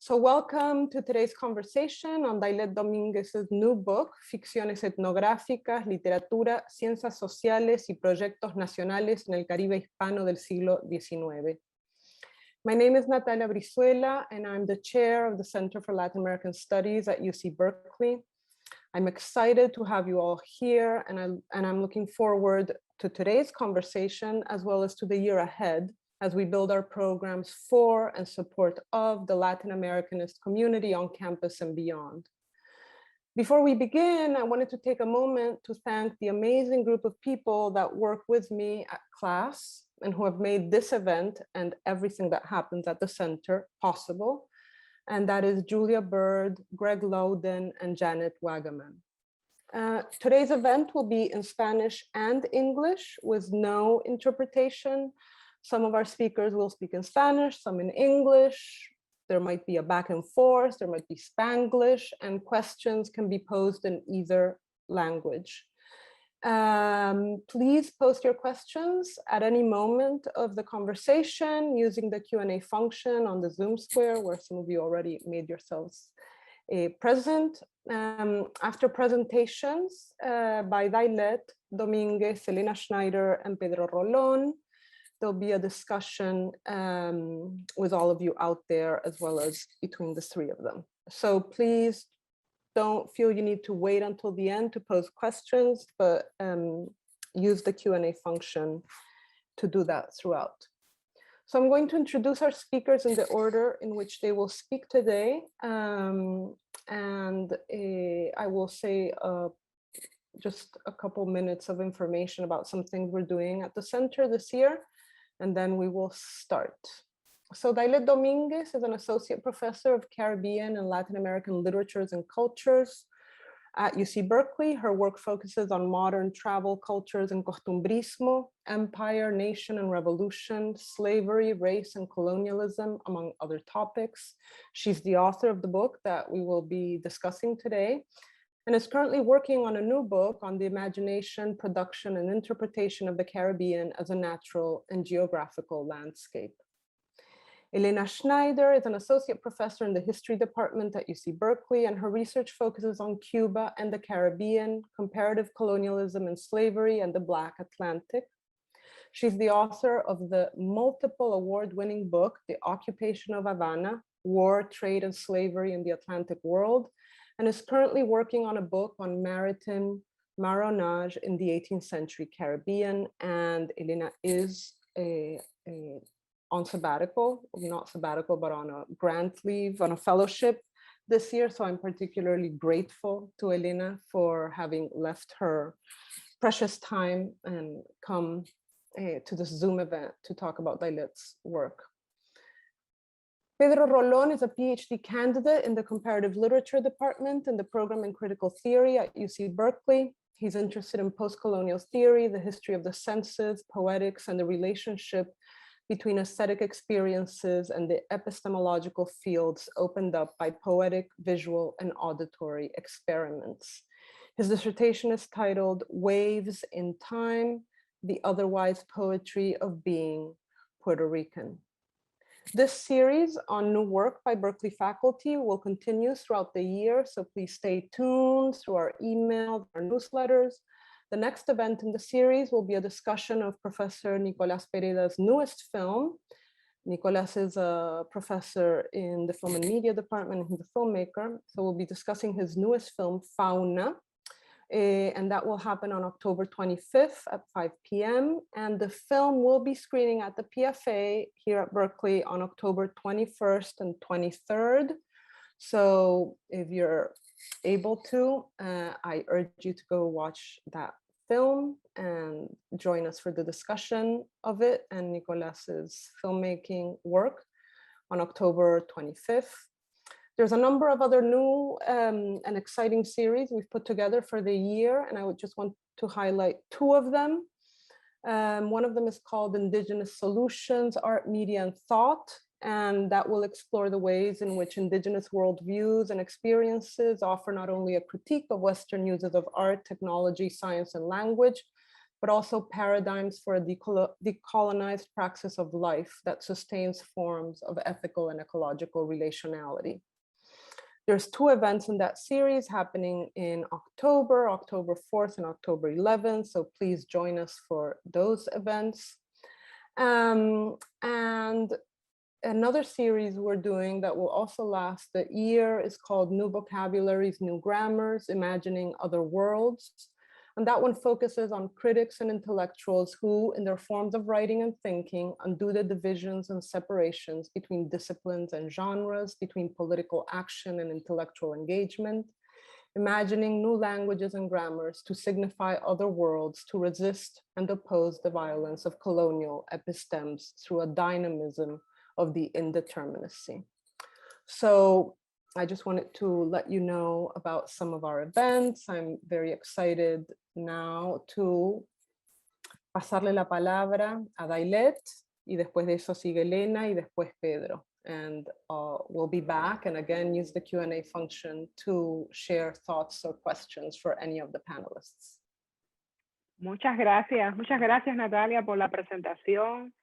So welcome to today's conversation on Dailet Domínguez's new book, Ficciones etnográficas, literatura, ciencias sociales y proyectos nacionales en el Caribe hispano del siglo XIX. My name is Natalia Brizuela, and I'm the chair of the Center for Latin American Studies at UC Berkeley. I'm excited to have you all here, and I'm looking forward to today's conversation, as well as to the year ahead, as we build our programs for and support of the Latin Americanist community on campus and beyond. Before we begin, I wanted to take a moment to thank the amazing group of people that work with me at class and who have made this event and everything that happens at the center possible. And that is Julia Bird, Greg Loudon, and Janet Wagaman. Today's event will be in Spanish and English with no interpretation. Some of our speakers will speak in Spanish, some in English. There might be a back and forth, there might be Spanglish, and questions can be posed in either language. Please post your questions at any moment of the conversation using the Q&A function on the Zoom square, where some of you already made yourselves present. After presentations by Dailet Domínguez, Elena Schneider, and Pedro Rolón, there'll be a discussion with all of you out there, as well as between the three of them. So please don't feel you need to wait until the end to pose questions, but use the Q&A function to do that throughout. So I'm going to introduce our speakers in the order in which they will speak today. And I will say just a couple minutes of information about some things we're doing at the center this year, and then we will start. So Dailet Domínguez is an associate professor of Caribbean and Latin American literatures and cultures at UC Berkeley. Her work focuses on modern travel cultures and costumbrismo, empire, nation and revolution, slavery, race and colonialism, among other topics. She's the author of the book that we will be discussing today, and is currently working on a new book on the imagination, production, and interpretation of the Caribbean as a natural and geographical landscape. Elena Schneider is an associate professor in the history department at UC Berkeley, and her research focuses on Cuba and the Caribbean, comparative colonialism and slavery, and the Black Atlantic. She's the author of the multiple award-winning book, The Occupation of Havana, War, Trade, and Slavery in the Atlantic World, and is currently working on a book on maritime marronage in the 18th century Caribbean. And Elena is on sabbatical, not sabbatical, but on a grant leave, on a fellowship this year. So I'm particularly grateful to Elena for having left her precious time and come to this Zoom event to talk about Dailet's work. Pedro Rolón is a PhD candidate in the comparative literature department in the program in critical theory at UC Berkeley. He's interested in post-colonial theory, the history of the senses, poetics, and the relationship between aesthetic experiences and the epistemological fields opened up by poetic, visual, and auditory experiments. His dissertation is titled Waves in Time, the Otherwise Poetry of Being Puerto Rican. This series on new work by Berkeley faculty will continue throughout the year, so please stay tuned through our email, our newsletters. The next event in the series will be a discussion of Professor Nicolás Pereda's newest film. Nicolás is a professor in the film and media department, and he's a filmmaker. So we'll be discussing his newest film, Fauna, and that will happen on October 25th at 5 p.m. And the film will be screening at the PFA here at Berkeley on October 21st and 23rd. So if you're able to, I urge you to go watch that film and join us for the discussion of it and Nicolás's filmmaking work on October 25th. There's a number of other new and exciting series we've put together for the year, and I would just want to highlight two of them. One of them is called Indigenous Solutions, Art, Media, and Thought, and that will explore the ways in which Indigenous worldviews and experiences offer not only a critique of Western uses of art, technology, science, and language, but also paradigms for a decolonized praxis of life that sustains forms of ethical and ecological relationality. There's 2 events in that series happening in October 4th and October 11th. So please join us for those events. And another series we're doing that will also last a year is called New Vocabularies, New Grammars, Imagining Other Worlds. And that one focuses on critics and intellectuals who, in their forms of writing and thinking, undo the divisions and separations between disciplines and genres, between political action and intellectual engagement, imagining new languages and grammars to signify other worlds, to resist and oppose the violence of colonial epistemes through a dynamism of the indeterminacy. So I just wanted to let you know about some of our events. I'm very excited now to pasarle la palabra a Dailet, y después de eso sigue Elena y después Pedro. And we'll be back and again use the Q&A function to share thoughts or questions for any of the panelists. Muchas gracias Natalia por la presentación,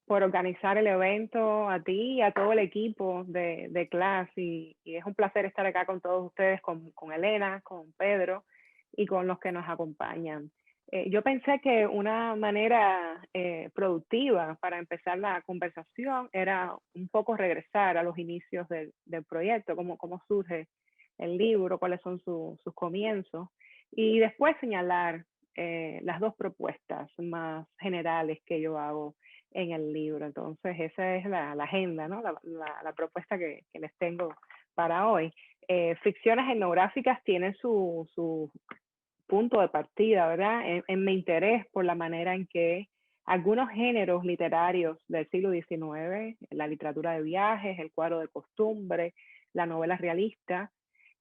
por organizar el evento, a ti y a todo el equipo de clase, y es un placer estar acá con todos ustedes, con Elena, con Pedro y con los que nos acompañan. Yo pensé que una manera productiva para empezar la conversación era un poco regresar a los inicios del proyecto, cómo surge el libro, cuáles son sus comienzos, y después señalar las 2 propuestas más generales que yo hago en el libro. Entonces esa es la agenda, ¿no? la propuesta que les tengo para hoy. Fricciones etnográficas tienen su punto de partida, ¿verdad? En mi interés por la manera en que algunos géneros literarios del siglo XIX, la literatura de viajes, el cuadro de costumbre, la novela realista,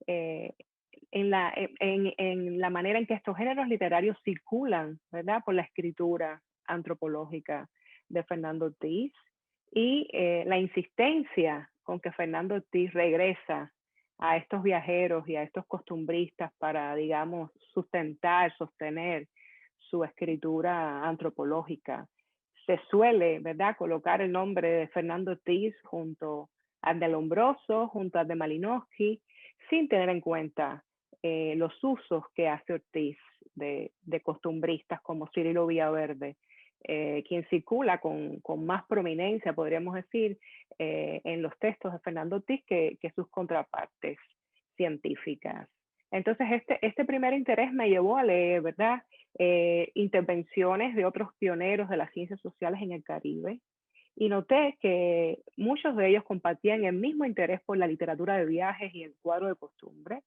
en la manera en que estos géneros literarios circulan, ¿verdad? Por la escritura antropológica de Fernando Ortiz, y la insistencia con que Fernando Ortiz regresa a estos viajeros y a estos costumbristas para, digamos, sostener su escritura antropológica. Se suele, ¿verdad?, colocar el nombre de Fernando Ortiz junto al de Lombroso, junto al de Malinowski, sin tener en cuenta los usos que hace Ortiz de costumbristas como Cirilo Villaverde, quien circula con más prominencia, podríamos decir, en los textos de Fernando Ortiz que sus contrapartes científicas. Entonces este primer interés me llevó a leer, ¿verdad?, intervenciones de otros pioneros de las ciencias sociales en el Caribe, y noté que muchos de ellos compartían el mismo interés por la literatura de viajes y el cuadro de costumbre,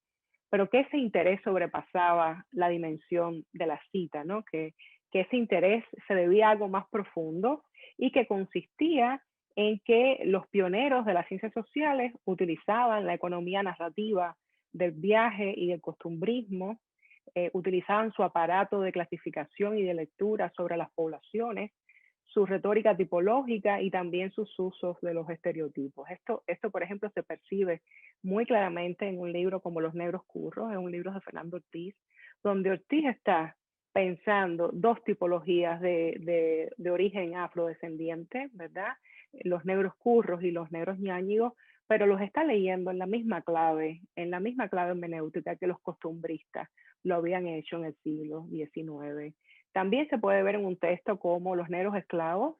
pero que ese interés sobrepasaba la dimensión de la cita, ¿no? Que ese interés se debía a algo más profundo y que consistía en que los pioneros de las ciencias sociales utilizaban la economía narrativa del viaje y del costumbrismo, utilizaban su aparato de clasificación y de lectura sobre las poblaciones, su retórica tipológica y también sus usos de los estereotipos. Esto, por ejemplo, se percibe muy claramente en un libro como Los Negros Curros, en un libro de Fernando Ortiz, donde Ortiz está pensando 2 tipologías de origen afrodescendiente, ¿verdad? Los negros curros y los negros ñáñigos, pero los está leyendo en la misma clave hermenéutica que los costumbristas lo habían hecho en el siglo XIX. También se puede ver en un texto como Los Negros Esclavos,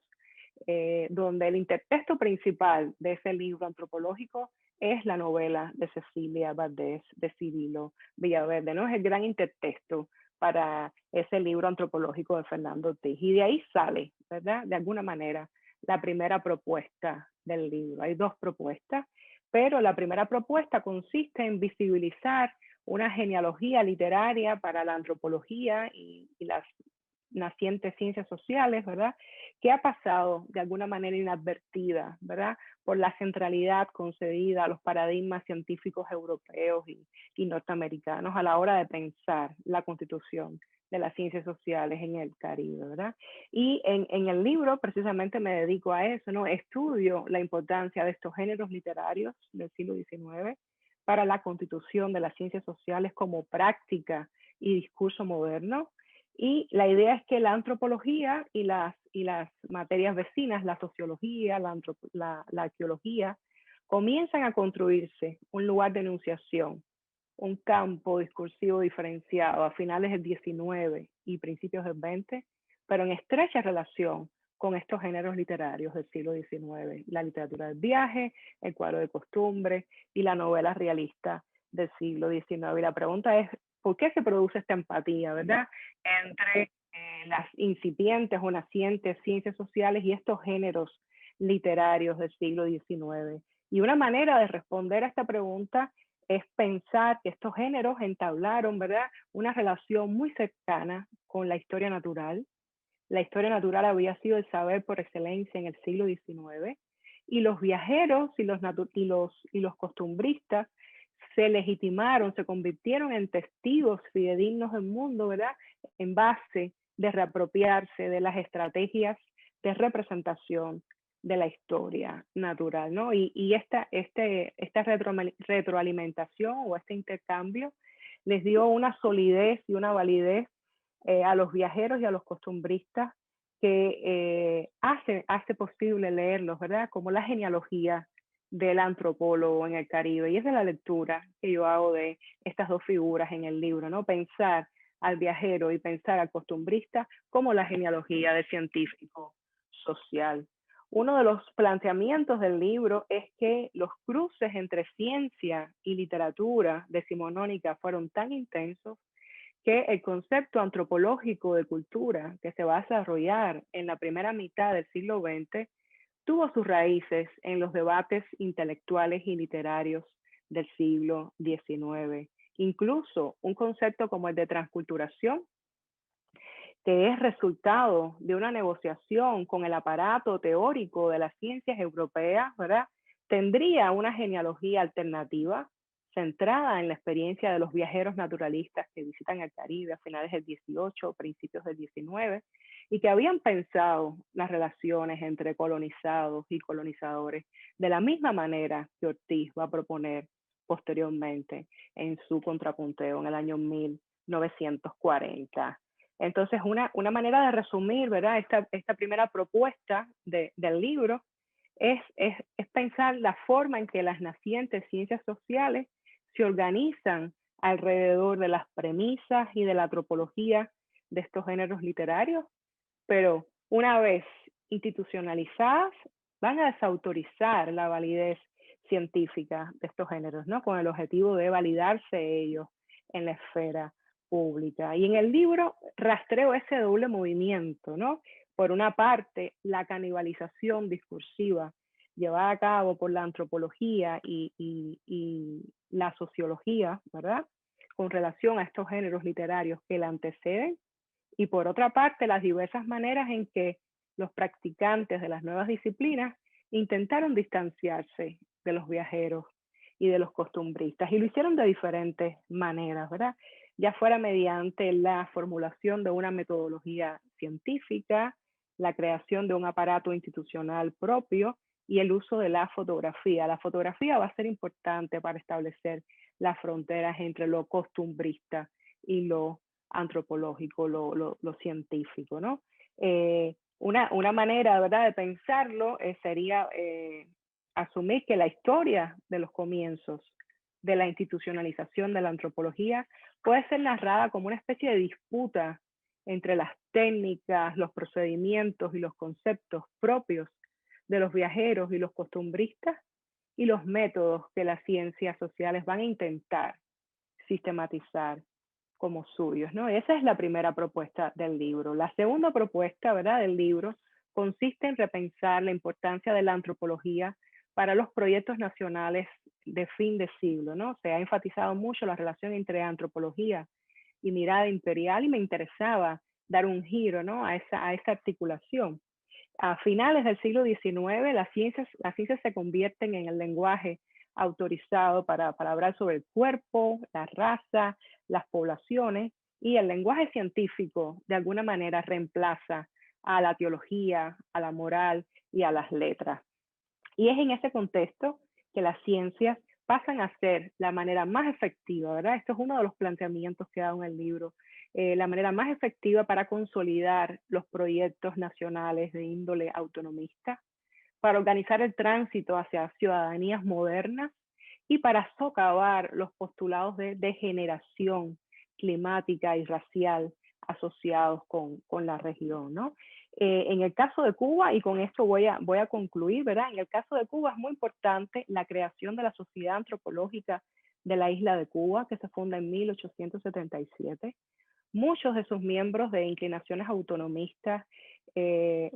donde el intertexto principal de ese libro antropológico es la novela de Cecilia Valdés, de Cirilo Villaverde, ¿no? Es el gran intertexto para ese libro antropológico de Fernando Ortiz. Y de ahí sale, ¿verdad?, de alguna manera, la primera propuesta del libro. Hay 2 propuestas, pero la primera propuesta consiste en visibilizar una genealogía literaria para la antropología y las nacientes ciencias sociales, ¿verdad?, que ha pasado de alguna manera inadvertida, ¿verdad?, por la centralidad concedida a los paradigmas científicos europeos y norteamericanos a la hora de pensar la constitución de las ciencias sociales en el Caribe, ¿verdad? Y en el libro precisamente me dedico a eso, ¿no? Estudio la importancia de estos géneros literarios del siglo XIX para la constitución de las ciencias sociales como práctica y discurso moderno, Y la idea es que la antropología y las materias vecinas, la sociología, la arqueología, comienzan a construirse un lugar de enunciación, un campo discursivo diferenciado a finales del 19 y principios del 20, pero en estrecha relación con estos géneros literarios del siglo XIX, la literatura del viaje, el cuadro de costumbre y la novela realista del siglo XIX. Y la pregunta es, ¿por qué se produce esta empatía, verdad? Entre las incipientes o nacientes ciencias sociales y estos géneros literarios del siglo XIX. Y una manera de responder a esta pregunta es pensar que estos géneros entablaron, ¿verdad?, una relación muy cercana con la historia natural. La historia natural había sido el saber por excelencia en el siglo XIX, y los viajeros y los costumbristas se legitimaron, se convirtieron en testigos fidedignos del mundo, ¿verdad?, en base de reapropiarse de las estrategias de representación de la historia natural, ¿no? Y esta retroalimentación o este intercambio les dio una solidez y una validez a los viajeros y a los costumbristas que hace posible leerlos, ¿verdad? Como la genealogía del antropólogo en el Caribe. Y esa es la lectura que yo hago de estas dos figuras en el libro, ¿no? Pensar al viajero y pensar al costumbrista como la genealogía del científico social. Uno de los planteamientos del libro es que los cruces entre ciencia y literatura decimonónica fueron tan intensos que el concepto antropológico de cultura que se va a desarrollar en la primera mitad del siglo XX tuvo sus raíces en los debates intelectuales y literarios del siglo XIX. Incluso un concepto como el de transculturación, que es resultado de una negociación con el aparato teórico de las ciencias europeas, ¿verdad?, tendría una genealogía alternativa centrada en la experiencia de los viajeros naturalistas que visitan el Caribe a finales del 18 o principios del 19, y que habían pensado las relaciones entre colonizados y colonizadores de la misma manera que Ortiz va a proponer posteriormente en su contrapunteo en el año 1940. Entonces, una manera de resumir, ¿verdad?, esta primera propuesta del libro es pensar la forma en que las nacientes ciencias sociales se organizan alrededor de las premisas y de la antropología de estos géneros literarios, pero una vez institucionalizadas, van a desautorizar la validez científica de estos géneros, ¿no?, con el objetivo de validarse ellos en la esfera pública. Y en el libro rastreo ese doble movimiento, ¿no? Por una parte, la canibalización discursiva llevada a cabo por la antropología y la sociología, ¿verdad?, con relación a estos géneros literarios que la anteceden, y por otra parte, las diversas maneras en que los practicantes de las nuevas disciplinas intentaron distanciarse de los viajeros y de los costumbristas, y lo hicieron de diferentes maneras, ¿verdad? Ya fuera mediante la formulación de una metodología científica, la creación de un aparato institucional propio y el uso de la fotografía. La fotografía va a ser importante para establecer las fronteras entre lo costumbrista y lo antropológico, lo científico, ¿no? Una manera, ¿verdad?, de pensarlo sería asumir que la historia de los comienzos de la institucionalización de la antropología puede ser narrada como una especie de disputa entre las técnicas, los procedimientos y los conceptos propios de los viajeros y los costumbristas, y los métodos que las ciencias sociales van a intentar sistematizar como suyos, ¿no? Esa es la primera propuesta del libro. La segunda propuesta, ¿verdad?, del libro consiste en repensar la importancia de la antropología para los proyectos nacionales de fin de siglo, ¿no? Se ha enfatizado mucho la relación entre antropología y mirada imperial, y me interesaba dar un giro, ¿no?, a esa articulación. A finales del siglo XIX, las ciencias se convierten en el lenguaje autorizado para hablar sobre el cuerpo, la raza, las poblaciones, y el lenguaje científico de alguna manera reemplaza a la teología, a la moral y a las letras. Y es en ese contexto que las ciencias pasan a ser la manera más efectiva, ¿verdad? Esto es uno de los planteamientos que hago en el libro, la manera más efectiva para consolidar los proyectos nacionales de índole autonomista, para organizar el tránsito hacia ciudadanías modernas y para socavar los postulados de degeneración climática y racial asociados con la región, ¿no? En el caso de Cuba, y con esto voy a concluir, ¿verdad? En el caso de Cuba es muy importante la creación de la Sociedad Antropológica de la isla de Cuba, que se funda en 1877. Muchos de sus miembros de inclinaciones autonomistas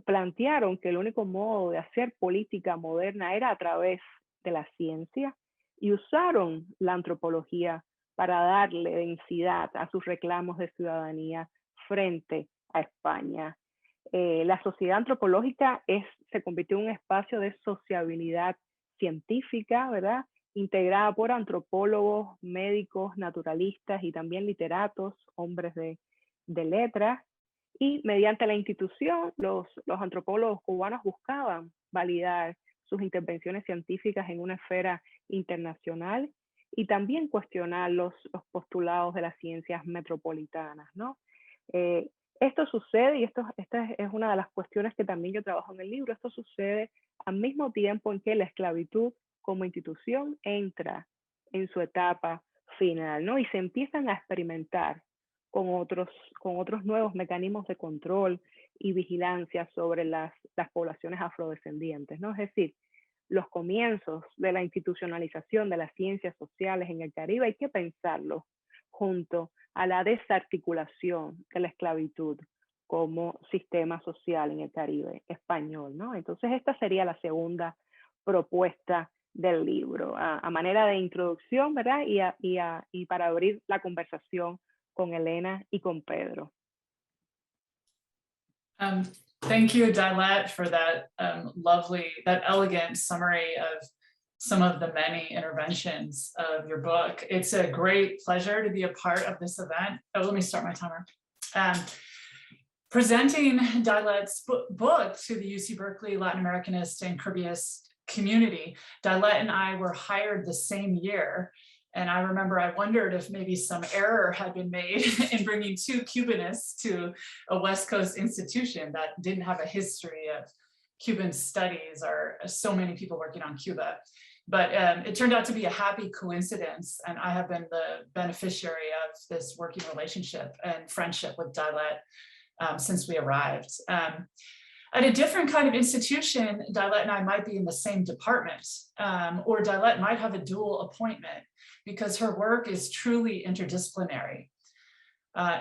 plantearon que el único modo de hacer política moderna era a través de la ciencia y usaron la antropología para darle densidad a sus reclamos de ciudadanía frente a España. La sociedad antropológica se convirtió en un espacio de sociabilidad científica, ¿verdad? Integrada por antropólogos, médicos, naturalistas y también literatos, hombres de letras. Y mediante la institución, los antropólogos cubanos buscaban validar sus intervenciones científicas en una esfera internacional y también cuestionar los postulados de las ciencias metropolitanas, ¿no? Esto sucede, y esta es una de las cuestiones que también yo trabajo en el libro, esto sucede al mismo tiempo en que la esclavitud como institución entra en su etapa final, ¿no? Y se empiezan a experimentar con otros nuevos mecanismos de control y vigilancia sobre las poblaciones afrodescendientes, ¿no? Es decir, los comienzos de la institucionalización de las ciencias sociales en el Caribe hay que pensarlo junto a la desarticulación de la esclavitud como sistema social en el Caribe español, ¿no? Entonces esta sería la segunda propuesta del libro, a manera de introducción, ¿verdad? Y para abrir la conversación con Elena y con Pedro. Thank you, Dailette, for that that elegant summary of some of the many interventions of your book. It's a great pleasure to be a part of this event. Oh, let me start my timer. Presenting Dailette's book to the UC Berkeley Latin Americanist and Caribbeanist community. Dailette and I were hired the same year. And I remember I wondered if maybe some error had been made in bringing two Cubanists to a West Coast institution that didn't have a history of Cuban studies or so many people working on Cuba. But it turned out to be a happy coincidence. And I have been the beneficiary of this working relationship and friendship with Dailette since we arrived. At a different kind of institution, Dailette and I might be in the same department, or Dailette might have a dual appointment because her work is truly interdisciplinary.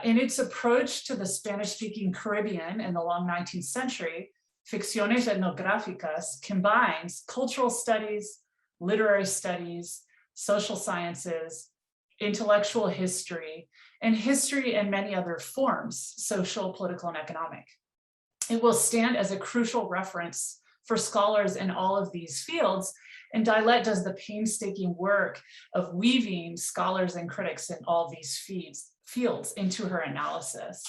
In its approach to the Spanish-speaking Caribbean in the long 19th century, Ficciones Etnográficas combines cultural studies, literary studies, social sciences, intellectual history, and history in many other forms, social, political, and economic. It will stand as a crucial reference for scholars in all of these fields, and Dailette does the painstaking work of weaving scholars and critics in all these fields into her analysis.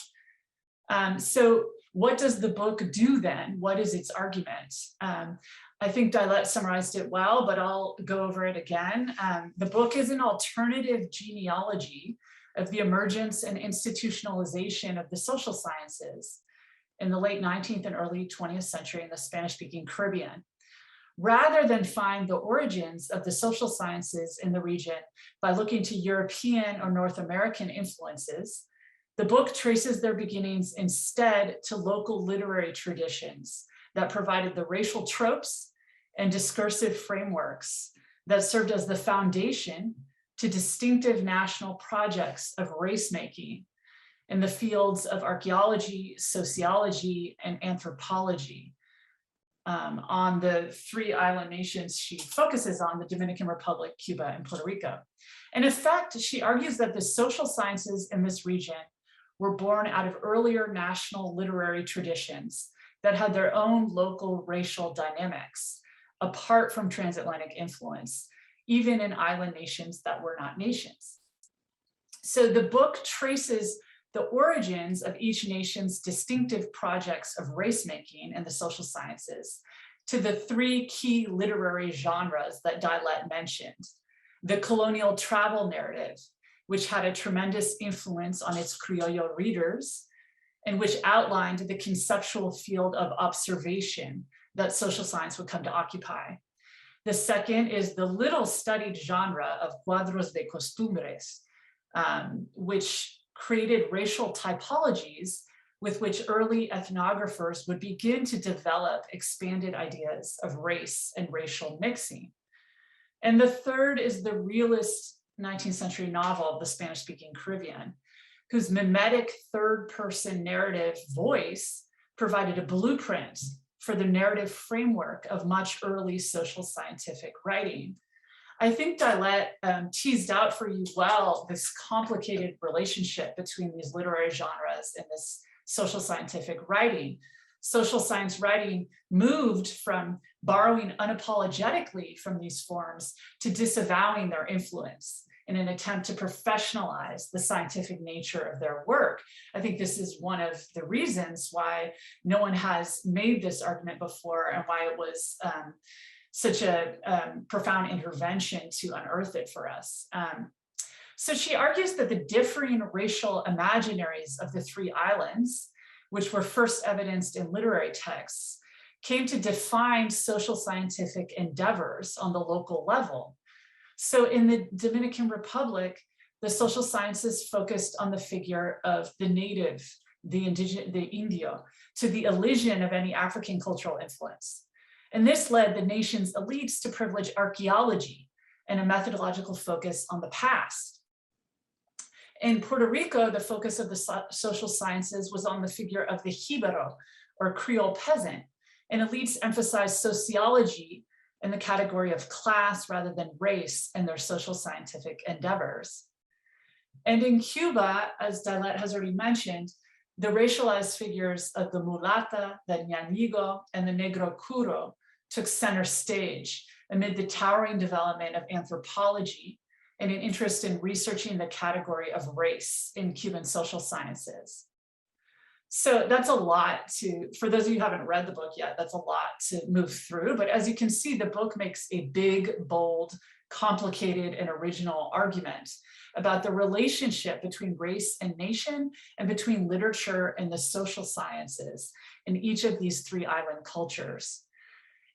So what does the book do then? What is its argument? I think Dailette summarized it well, but I'll go over it again. The book is an alternative genealogy of the emergence and institutionalization of the social sciences in the late 19th and early 20th century in the Spanish-speaking Caribbean. Rather than find the origins of the social sciences in the region by looking to European or North American influences, the book traces their beginnings instead to local literary traditions that provided the racial tropes and discursive frameworks that served as the foundation to distinctive national projects of race-making in the fields of archaeology, sociology, and anthropology. On the three island nations she focuses on, the Dominican Republic, Cuba, and Puerto Rico. And in fact, she argues that the social sciences in this region were born out of earlier national literary traditions that had their own local racial dynamics, apart from transatlantic influence, even in island nations that were not nations. So the book traces the origins of each nation's distinctive projects of race-making in the social sciences to the three key literary genres that Dailette mentioned: the colonial travel narrative, which had a tremendous influence on its Criollo readers, and which outlined the conceptual field of observation that social science would come to occupy. The second is the little studied genre of cuadros de costumbres, which created racial typologies with which early ethnographers would begin to develop expanded ideas of race and racial mixing. And the third is the realist 19th century novel of the Spanish-speaking Caribbean, whose mimetic third-person narrative voice provided a blueprint for the narrative framework of much early social scientific writing. I think Dailette teased out for you well this complicated relationship between these literary genres and this social scientific writing. Social science writing moved from borrowing unapologetically from these forms to disavowing their influence in an attempt to professionalize the scientific nature of their work. I think this is one of the reasons why no one has made this argument before and why it was such a profound intervention to unearth it for us. So she argues that the differing racial imaginaries of the three islands, which were first evidenced in literary texts, came to define social scientific endeavors on the local level. So in the Dominican Republic, the social sciences focused on the figure of the native, the indigenous, the Indio, to the elision of any African cultural influence. And this led the nation's elites to privilege archaeology and a methodological focus on the past. In Puerto Rico, the focus of the social sciences was on the figure of the Jibaro, or Creole peasant, and elites emphasized sociology in the category of class rather than race in their social scientific endeavors. And in Cuba, as Dailette has already mentioned, the racialized figures of the mulata, the ñáñigo, and the negro curo took center stage amid the towering development of anthropology and an interest in researching the category of race in Cuban social sciences. So that's a lot for those of you who haven't read the book yet, that's a lot to move through. But as you can see, the book makes a big, bold, complicated, and original argument about the relationship between race and nation and between literature and the social sciences in each of these three island cultures.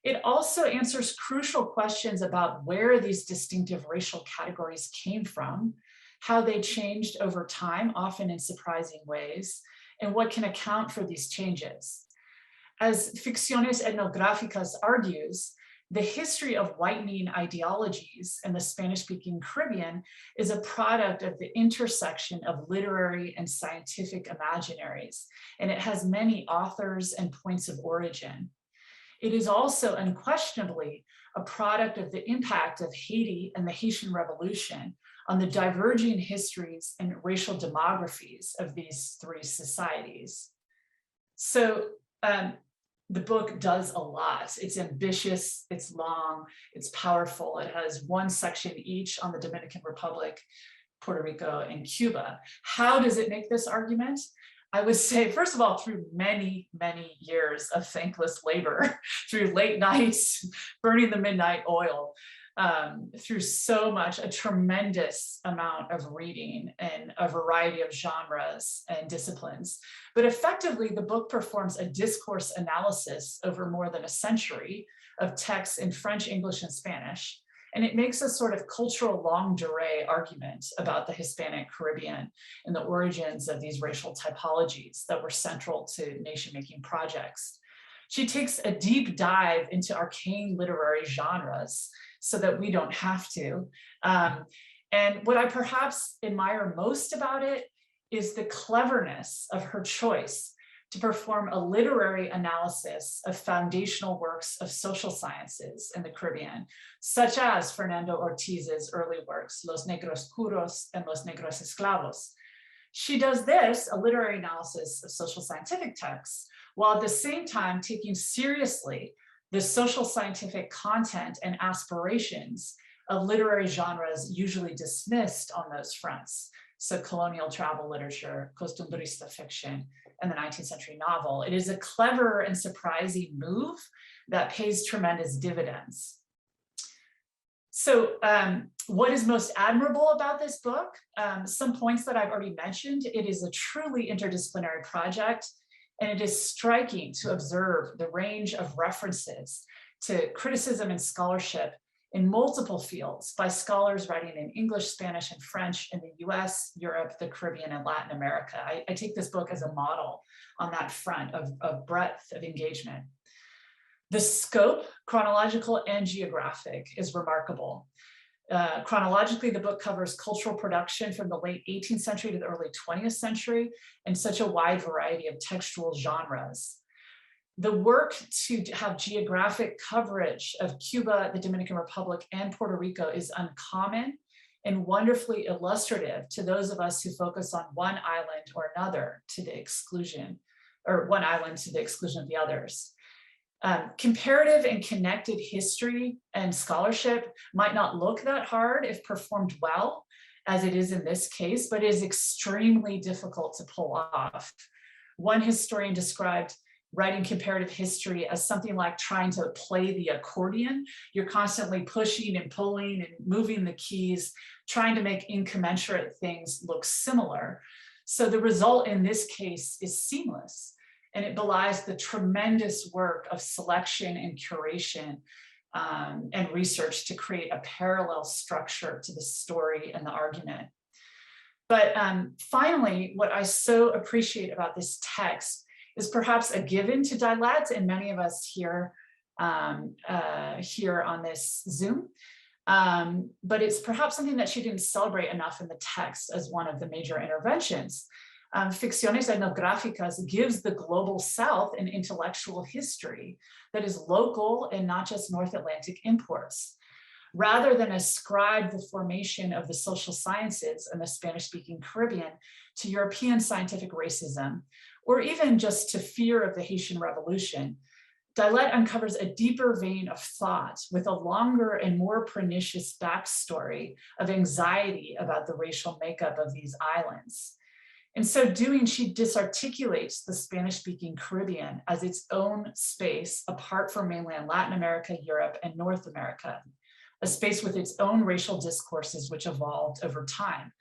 It also answers crucial questions about where these distinctive racial categories came from, how they changed over time, often in surprising ways, and what can account for these changes. As Ficciones Etnográficas argues, the history of whitening ideologies in the Spanish-speaking Caribbean is a product of the intersection of literary and scientific imaginaries, and it has many authors and points of origin. It is also unquestionably a product of the impact of Haiti and the Haitian Revolution on the diverging histories and racial demographies of these three societies. So the book does a lot. It's ambitious, it's long, it's powerful. It has one section each on the Dominican Republic, Puerto Rico, and Cuba. How does it make this argument? I would say, first of all, through many, many years of thankless labor, through late nights, burning the midnight oil, through a tremendous amount of reading in a variety of genres and disciplines. But effectively, the book performs a discourse analysis over more than a century of texts in French, English, and Spanish. And it makes a sort of cultural longue durée argument about the Hispanic Caribbean and the origins of these racial typologies that were central to nation-making projects. She takes a deep dive into arcane literary genres so that we don't have to. And what I perhaps admire most about it is the cleverness of her choice to perform a literary analysis of foundational works of social sciences in the Caribbean, such as Fernando Ortiz's early works, Los Negros Curos and Los Negros Esclavos. She does this, a literary analysis of social scientific texts, while at the same time taking seriously the social scientific content and aspirations of literary genres usually dismissed on those fronts. So colonial travel literature, costumbrista fiction, and the 19th century novel. It is a clever and surprising move that pays tremendous dividends. So what is most admirable about this book? Some points that I've already mentioned. It is a truly interdisciplinary project, and it is striking to observe the range of references to criticism and scholarship in multiple fields by scholars writing in English, Spanish, and French in the US, Europe, the Caribbean, and Latin America. I take this book as a model on that front of breadth of engagement. The scope, chronological and geographic, is remarkable. Chronologically, the book covers cultural production from the late 18th century to the early 20th century in such a wide variety of textual genres. The work to have geographic coverage of Cuba, the Dominican Republic, and Puerto Rico is uncommon and wonderfully illustrative to those of us who focus on one island or another to the exclusion, or one island to the exclusion of the others. Comparative and connected history and scholarship might not look that hard if performed well, as it is in this case, but it is extremely difficult to pull off. One historian described writing comparative history as something like trying to play the accordion. You're constantly pushing and pulling and moving the keys, trying to make incommensurate things look similar. So the result in this case is seamless. And it belies the tremendous work of selection and curation and research to create a parallel structure to the story and the argument. But finally, what I so appreciate about this text is perhaps a given to Dailette and many of us here, here on this Zoom. But it's perhaps something that she didn't celebrate enough in the text as one of the major interventions. Ficciones Etnográficas gives the global South an intellectual history that is local and not just North Atlantic imports. Rather than ascribe the formation of the social sciences in the Spanish-speaking Caribbean to European scientific racism, or even just to fear of the Haitian Revolution, Dailette uncovers a deeper vein of thought with a longer and more pernicious backstory of anxiety about the racial makeup of these islands. In so doing, she disarticulates the Spanish-speaking Caribbean as its own space apart from mainland Latin America, Europe, and North America, a space with its own racial discourses which evolved over time.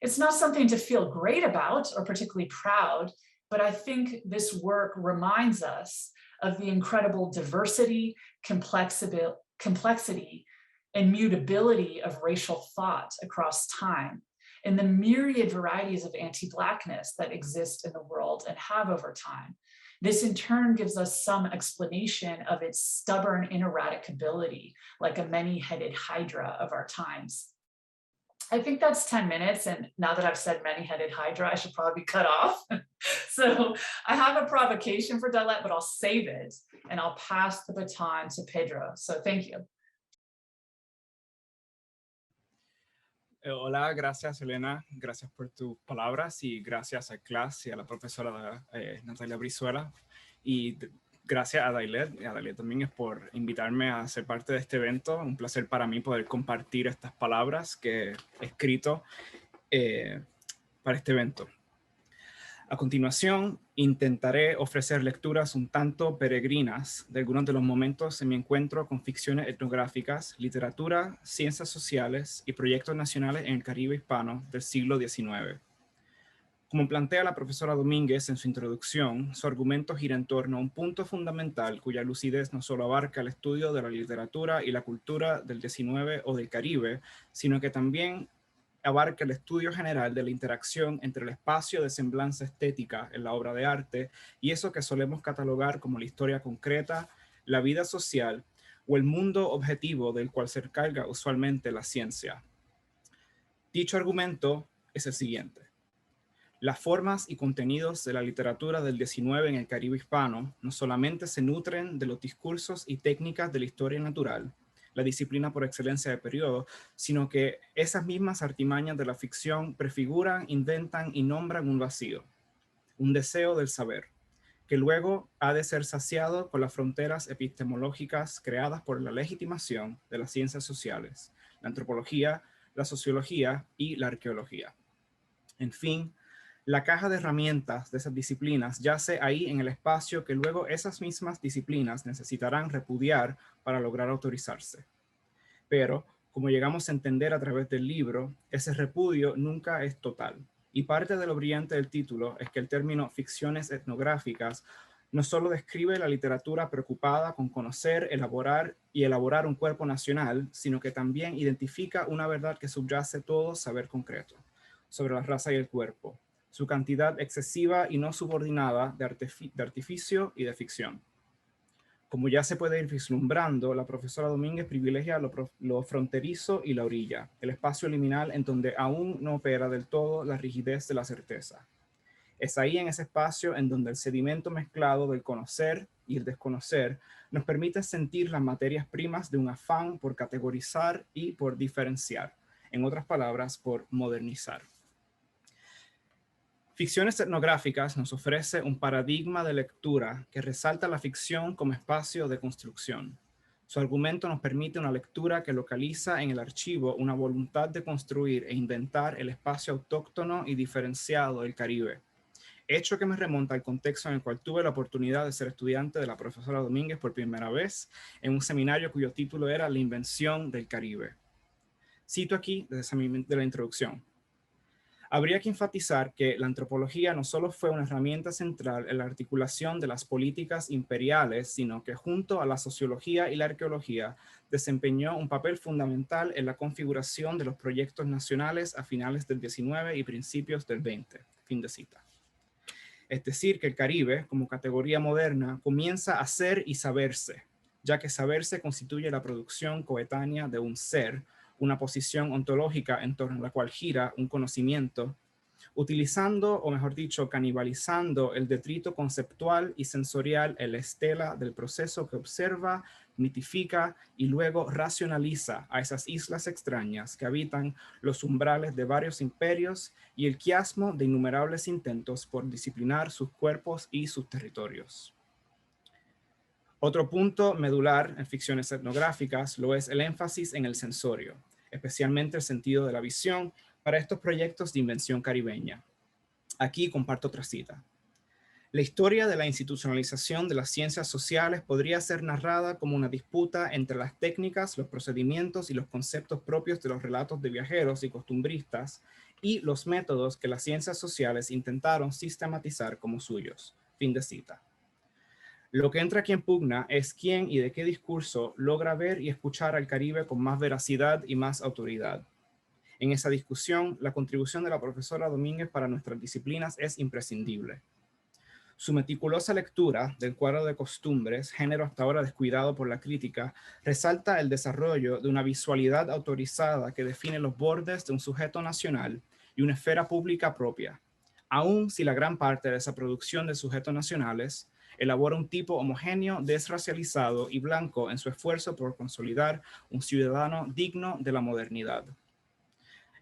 It's not something to feel great about or particularly proud, but I think this work reminds us of the incredible diversity, complexity, and mutability of racial thought across time, and the myriad varieties of anti-Blackness that exist in the world and have over time. This in turn gives us some explanation of its stubborn ineradicability, like a many-headed hydra of our times. I think that's 10 minutes, and now that I've said many-headed hydra, I should probably cut off. So I have a provocation for Dailette, but I'll save it, and I'll pass the baton to Pedro. So thank you. Hola, gracias Elena, gracias por tus palabras y gracias a Clas y a la profesora Natalia Brizuela y gracias a Dailette también por invitarme a ser parte de este evento. Un placer para mí poder compartir estas palabras que he escrito para este evento. A continuación, intentaré ofrecer lecturas un tanto peregrinas de algunos de los momentos en mi encuentro con ficciones etnográficas, literatura, ciencias sociales y proyectos nacionales en el Caribe hispano del siglo XIX. Como plantea la profesora Domínguez en su introducción, su argumento gira en torno a un punto fundamental cuya lucidez no solo abarca el estudio de la literatura y la cultura del XIX o del Caribe, sino que también abarca el estudio general de la interacción entre el espacio de semblanza estética en la obra de arte y eso que solemos catalogar como la historia concreta, la vida social o el mundo objetivo del cual se encarga usualmente la ciencia. Dicho argumento es el siguiente. Las formas y contenidos de la literatura del XIX en el Caribe hispano no solamente se nutren de los discursos y técnicas de la historia natural, la disciplina por excelencia de periodo, sino que esas mismas artimañas de la ficción prefiguran, inventan y nombran un vacío, un deseo del saber, que luego ha de ser saciado por las fronteras epistemológicas creadas por la legitimación de las ciencias sociales, la antropología, la sociología y la arqueología. En fin, la caja de herramientas de esas disciplinas yace ahí en el espacio que luego esas mismas disciplinas necesitarán repudiar para lograr autorizarse. Pero, como llegamos a entender a través del libro, ese repudio nunca es total. Y parte de lo brillante del título es que el término ficciones etnográficas no solo describe la literatura preocupada con conocer, elaborar un cuerpo nacional, sino que también identifica una verdad que subyace todo saber concreto sobre la raza y el cuerpo, su cantidad excesiva y no subordinada de artificio y de ficción. Como ya se puede ir vislumbrando, la profesora Domínguez privilegia lo fronterizo y la orilla, el espacio liminal en donde aún no opera del todo la rigidez de la certeza. Es ahí en ese espacio en donde el sedimento mezclado del conocer y el desconocer nos permite sentir las materias primas de un afán por categorizar y por diferenciar. En otras palabras, por modernizar. Ficciones etnográficas nos ofrece un paradigma de lectura que resalta la ficción como espacio de construcción. Su argumento nos permite una lectura que localiza en el archivo una voluntad de construir e inventar el espacio autóctono y diferenciado del Caribe, hecho que me remonta al contexto en el cual tuve la oportunidad de ser estudiante de la profesora Domínguez por primera vez en un seminario cuyo título era La invención del Caribe. Cito aquí de la introducción. Habría que enfatizar que la antropología no solo fue una herramienta central en la articulación de las políticas imperiales, sino que junto a la sociología y la arqueología desempeñó un papel fundamental en la configuración de los proyectos nacionales a finales del XIX y principios del XX. Fin de cita. Es decir, que el Caribe, como categoría moderna, comienza a ser y saberse, ya que saberse constituye la producción coetánea de un ser, una posición ontológica en torno a la cual gira un conocimiento, utilizando, o mejor dicho, canibalizando el detrito conceptual y sensorial en la estela del proceso que observa, mitifica y luego racionaliza a esas islas extrañas que habitan los umbrales de varios imperios y el quiasmo de innumerables intentos por disciplinar sus cuerpos y sus territorios. Otro punto medular en ficciones etnográficas lo es el énfasis en el sensorio, especialmente el sentido de la visión para estos proyectos de invención caribeña. Aquí comparto otra cita. La historia de la institucionalización de las ciencias sociales podría ser narrada como una disputa entre las técnicas, los procedimientos y los conceptos propios de los relatos de viajeros y costumbristas y los métodos que las ciencias sociales intentaron sistematizar como suyos. Fin de cita. Lo que entra aquí en pugna es quién y de qué discurso logra ver y escuchar al Caribe con más veracidad y más autoridad. En esa discusión, la contribución de la profesora Domínguez para nuestras disciplinas es imprescindible. Su meticulosa lectura del cuadro de costumbres, género hasta ahora descuidado por la crítica, resalta el desarrollo de una visualidad autorizada que define los bordes de un sujeto nacional y una esfera pública propia, aun si la gran parte de esa producción de sujetos nacionales elabora un tipo homogéneo, desracializado y blanco en su esfuerzo por consolidar un ciudadano digno de la modernidad.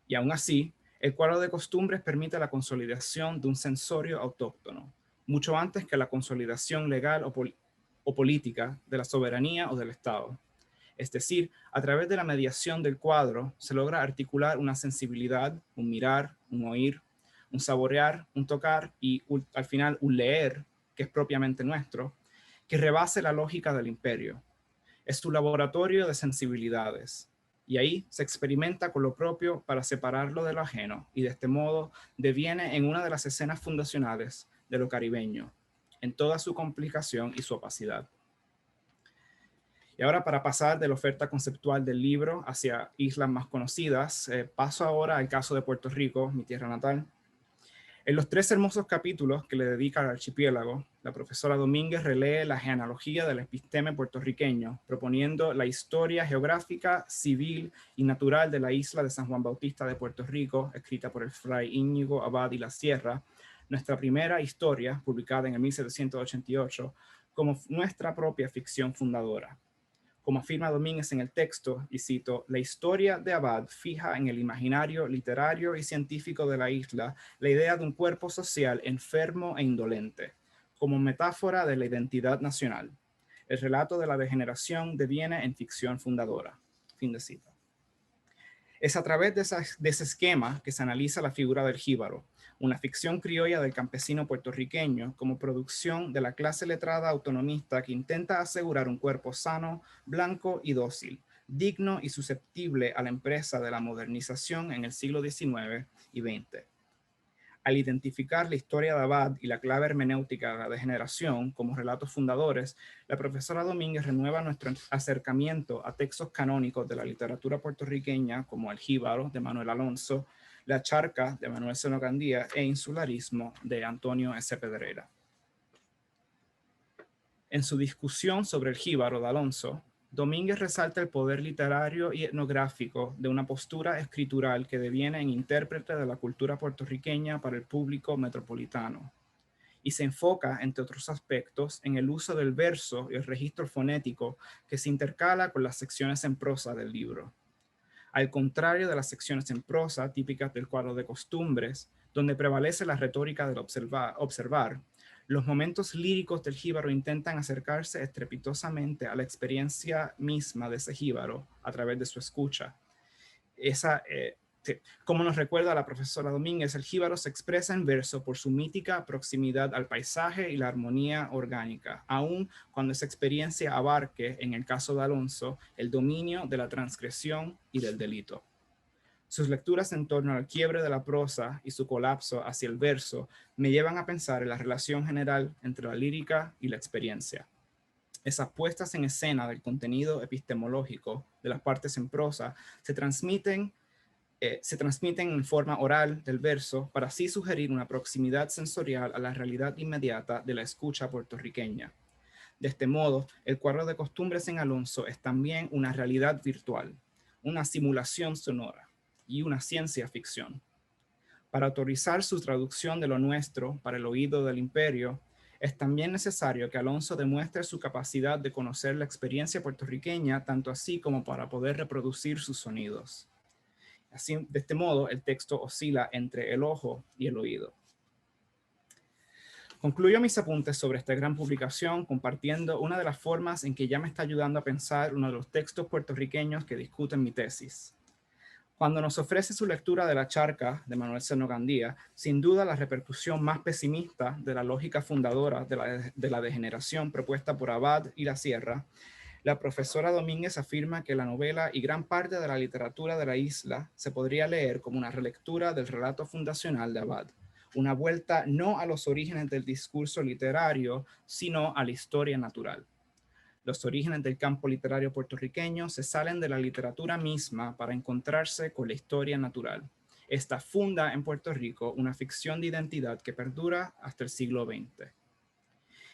Y aún así, el cuadro de costumbres permite la consolidación de un sensorio autóctono, mucho antes que la consolidación legal o política de la soberanía o del Estado. Es decir, a través de la mediación del cuadro se logra articular una sensibilidad, un mirar, un oír, un saborear, un tocar y al final un leer, que es propiamente nuestro, que rebase la lógica del imperio. Es tu laboratorio de sensibilidades. Y ahí se experimenta con lo propio para separarlo de lo ajeno y de este modo deviene en una de las escenas fundacionales de lo caribeño, en toda su complicación y su opacidad. Y ahora, para pasar de la oferta conceptual del libro hacia islas más conocidas, paso ahora al caso de Puerto Rico, mi tierra natal. En los 3 hermosos capítulos que le dedica al archipiélago, la profesora Domínguez relee la genealogía del episteme puertorriqueño, proponiendo la historia geográfica, civil y natural de la isla de San Juan Bautista de Puerto Rico, escrita por el fray Íñigo Abad y la Sierra, nuestra primera historia, publicada en el 1788, como nuestra propia ficción fundadora. Como afirma Domínguez en el texto, y cito, la historia de Abad fija en el imaginario literario y científico de la isla la idea de un cuerpo social enfermo e indolente, como metáfora de la identidad nacional. El relato de la degeneración deviene en ficción fundadora. Fin de cita. Es a través de ese esquema que se analiza la figura del jíbaro, una ficción criolla del campesino puertorriqueño como producción de la clase letrada autonomista que intenta asegurar un cuerpo sano, blanco y dócil, digno y susceptible a la empresa de la modernización en el siglo XIX y XX. Al identificar la historia de Abad y la clave hermenéutica de la degeneración como relatos fundadores, la profesora Domínguez renueva nuestro acercamiento a textos canónicos de la literatura puertorriqueña como El Jíbaro de Manuel Alonso, La Charca de Manuel Seno Gandía e Insularismo de Antonio S. Pedrera. En su discusión sobre El Jíbaro de Alonso, Domínguez resalta el poder literario y etnográfico de una postura escritural que deviene en intérprete de la cultura puertorriqueña para el público metropolitano, y se enfoca, entre otros aspectos, en el uso del verso y el registro fonético que se intercala con las secciones en prosa del libro. Al contrario de las secciones en prosa típicas del cuadro de costumbres, donde prevalece la retórica del observar, los momentos líricos del jíbaro intentan acercarse estrepitosamente a la experiencia misma de ese jíbaro a través de su escucha. Como nos recuerda la profesora Domínguez, el jíbaro se expresa en verso por su mítica proximidad al paisaje y la armonía orgánica, aun cuando esa experiencia abarque, en el caso de Alonso, el dominio de la transgresión y del delito. Sus lecturas en torno al quiebre de la prosa y su colapso hacia el verso me llevan a pensar en la relación general entre la lírica y la experiencia. Esas puestas en escena del contenido epistemológico de las partes en prosa se transmiten en forma oral del verso para así sugerir una proximidad sensorial a la realidad inmediata de la escucha puertorriqueña. De este modo, el cuadro de costumbres en Alonso es también una realidad virtual, una simulación sonora y una ciencia ficción. Para autorizar su traducción de lo nuestro para el oído del imperio, es también necesario que Alonso demuestre su capacidad de conocer la experiencia puertorriqueña, tanto así como para poder reproducir sus sonidos. Así, de este modo, el texto oscila entre el ojo y el oído. Concluyo mis apuntes sobre esta gran publicación compartiendo una de las formas en que ya me está ayudando a pensar uno de los textos puertorriqueños que discuto en mi tesis. Cuando nos ofrece su lectura de La Charca de Manuel Seno Gandía, sin duda la repercusión más pesimista de la lógica fundadora de la degeneración propuesta por Abad y La Sierra, la profesora Domínguez afirma que la novela y gran parte de la literatura de la isla se podría leer como una relectura del relato fundacional de Abad, una vuelta no a los orígenes del discurso literario, sino a la historia natural. Los orígenes del campo literario puertorriqueño se salen de la literatura misma para encontrarse con la historia natural. Esta funda en Puerto Rico una ficción de identidad que perdura hasta el siglo XX.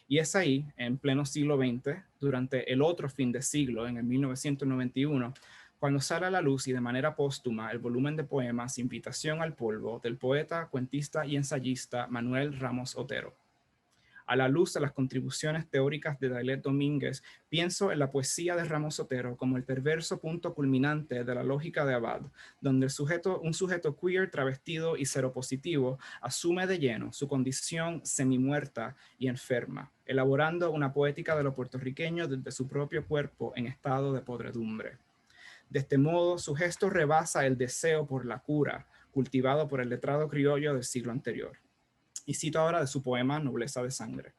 Y es ahí, en pleno siglo XX, durante el otro fin de siglo, en el 1991, cuando sale a la luz y de manera póstuma el volumen de poemas Invitación al polvo del poeta, cuentista y ensayista Manuel Ramos Otero. A la luz de las contribuciones teóricas de Dailet Domínguez, pienso en la poesía de Ramos Otero como el perverso punto culminante de la lógica de Abad, donde un sujeto queer, travestido y seropositivo asume de lleno su condición semimuerta y enferma, elaborando una poética de lo puertorriqueño desde su propio cuerpo en estado de podredumbre. De este modo, su gesto rebasa el deseo por la cura, cultivado por el letrado criollo del siglo anterior. Y cito ahora de su poema Nobleza de Sangre.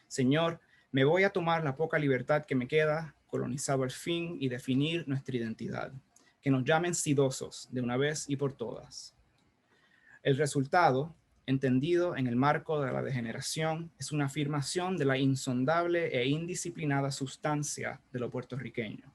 Señor, me voy a tomar la poca libertad que me queda, colonizado al fin, y definir nuestra identidad. Que nos llamen sidosos de una vez y por todas. El resultado, entendido en el marco de la degeneración, es una afirmación de la insondable e indisciplinada sustancia de lo puertorriqueño.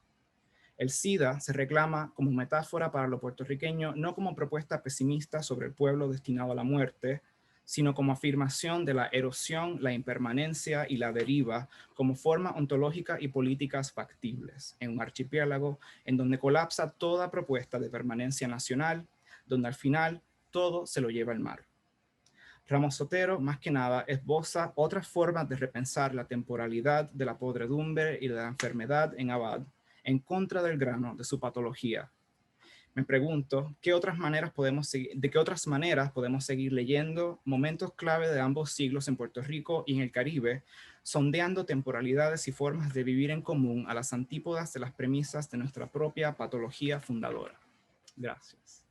El SIDA se reclama como metáfora para lo puertorriqueño, no como propuesta pesimista sobre el pueblo destinado a la muerte, sino como afirmación de la erosión, la impermanencia y la deriva como forma ontológica y políticas factibles, en un archipiélago en donde colapsa toda propuesta de permanencia nacional, donde al final todo se lo lleva el mar. Ramos Otero, más que nada, esboza otras formas de repensar la temporalidad de la podredumbre y de la enfermedad en Abad, en contra del grano de su patología. Me pregunto, ¿de qué otras maneras podemos seguir leyendo momentos clave de ambos siglos en Puerto Rico y en el Caribe, sondeando temporalidades y formas de vivir en común a las antípodas de las premisas de nuestra propia patología fundadora? Gracias.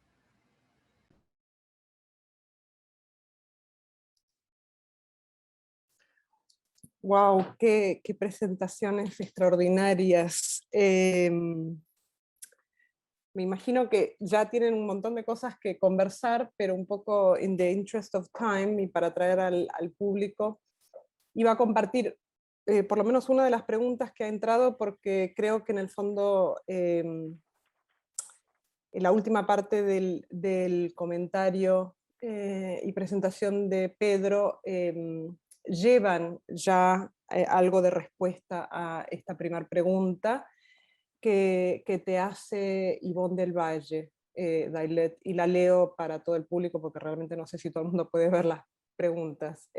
Wow, qué presentaciones extraordinarias. me imagino que ya tienen un montón de cosas que conversar, pero un poco in the interest of time y para traer al público, iba a compartir por lo menos una de las preguntas que ha entrado, porque creo que en el fondo en la última parte del comentario y presentación de Pedro llevan ya algo de respuesta a esta primera pregunta que te hace Ivonne del Valle, Dailet, y la leo para todo el público porque realmente no sé si todo el mundo puede ver las preguntas.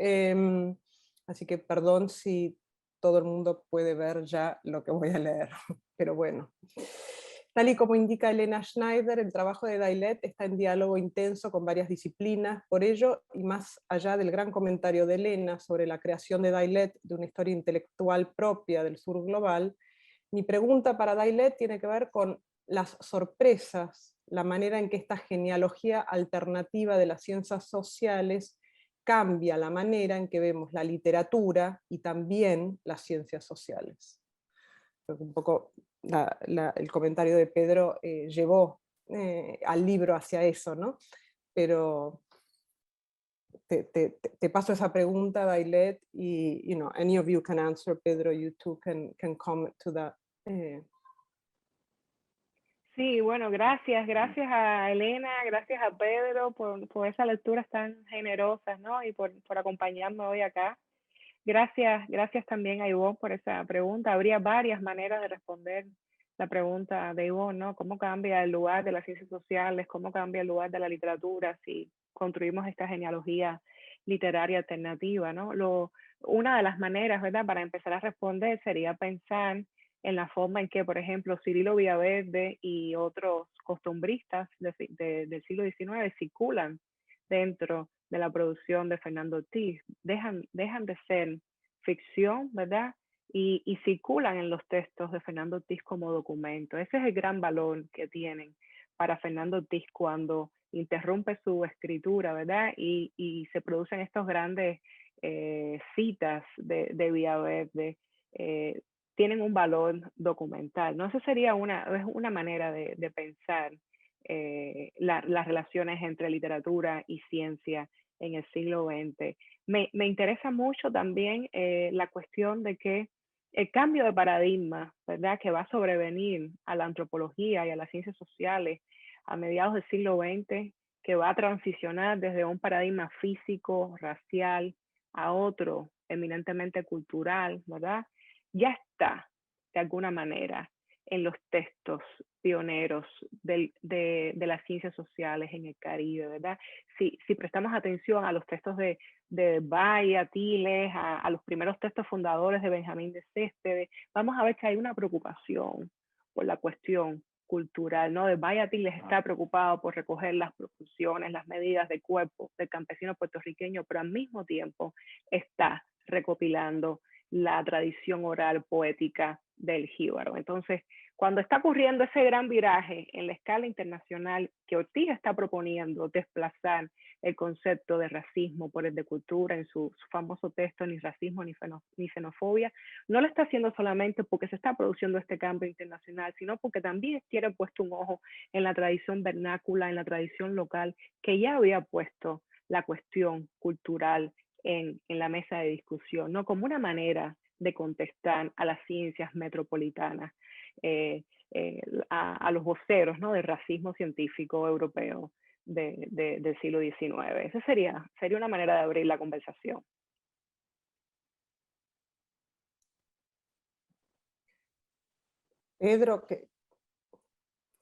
Así que perdón si todo el mundo puede ver ya lo que voy a leer, pero bueno. Tal y como indica Elena Schneider, el trabajo de Dailet está en diálogo intenso con varias disciplinas. Por ello, y más allá del gran comentario de Elena sobre la creación de Dailet de una historia intelectual propia del sur global, mi pregunta para Dailet tiene que ver con las sorpresas, la manera en que esta genealogía alternativa de las ciencias sociales cambia la manera en que vemos la literatura y también las ciencias sociales. Creo que un poco el comentario de Pedro llevó al libro hacia eso, ¿no? Pero te paso esa pregunta, Dailet, y you know, any of you can answer. Pedro, you too can comment to that. Sí, bueno, gracias a Elena, gracias a Pedro por esas lecturas tan generosas, ¿no? Y por acompañarme hoy acá. Gracias también a Ivonne por esa pregunta. Habría varias maneras de responder la pregunta de Ivonne, ¿no? ¿Cómo cambia el lugar de las ciencias sociales? ¿Cómo cambia el lugar de la literatura si construimos esta genealogía literaria alternativa, ¿no? Una de las maneras, ¿verdad?, para empezar a responder sería pensar en la forma en que, por ejemplo, Cirilo Villaverde y otros costumbristas del siglo XIX circulan dentro de la producción de Fernando Ortiz. Dejan de ser ficción, ¿verdad? Y circulan en los textos de Fernando Ortiz como documento. Ese es el gran valor que tienen para Fernando Ortiz cuando interrumpe su escritura, ¿verdad? Y se producen estos grandes citas de Villaverde. Tienen un valor documental, ¿no? Eso sería una manera de pensar las relaciones entre literatura y ciencia en el siglo XX. Me interesa mucho también la cuestión de que el cambio de paradigma, ¿verdad?, que va a sobrevenir a la antropología y a las ciencias sociales a mediados del siglo XX, que va a transicionar desde un paradigma físico, racial, a otro eminentemente cultural, ¿verdad? Ya está, de alguna manera, en los textos pioneros de las ciencias sociales en el Caribe, ¿verdad? Si prestamos atención a los textos de Bay, Tiles, a los primeros textos fundadores de Benjamín de Céspedes, vamos a ver que hay una preocupación por la cuestión cultural, ¿no? De Bay Tiles está preocupado por recoger las proporciones, las medidas de cuerpo del campesino puertorriqueño, pero al mismo tiempo está recopilando la tradición oral poética del jíbaro. Entonces, cuando está ocurriendo ese gran viraje en la escala internacional que Ortiz está proponiendo desplazar el concepto de racismo por el de cultura en su famoso texto Ni racismo ni xenofobia, no lo está haciendo solamente porque se está produciendo este cambio internacional, sino porque también tiene puesto un ojo en la tradición vernácula, en la tradición local, que ya había puesto la cuestión cultural en la mesa de discusión, ¿no? Como una manera de contestar a las ciencias metropolitanas, a los voceros, ¿no?, del racismo científico europeo del siglo XIX. Esa sería una manera de abrir la conversación. Pedro,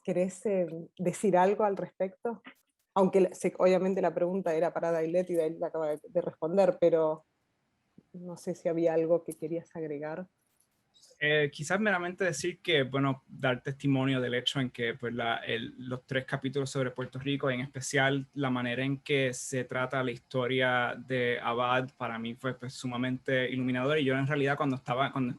¿querés decir algo al respecto? Aunque obviamente la pregunta era para Dailet y Dailet acaba de responder, pero no sé si había algo que querías agregar. Quizás meramente decir que, bueno, dar testimonio del hecho en que pues, los 3 capítulos sobre Puerto Rico, en especial la manera en que se trata la historia de Abad, para mí fue pues, sumamente iluminador. Y yo en realidad cuando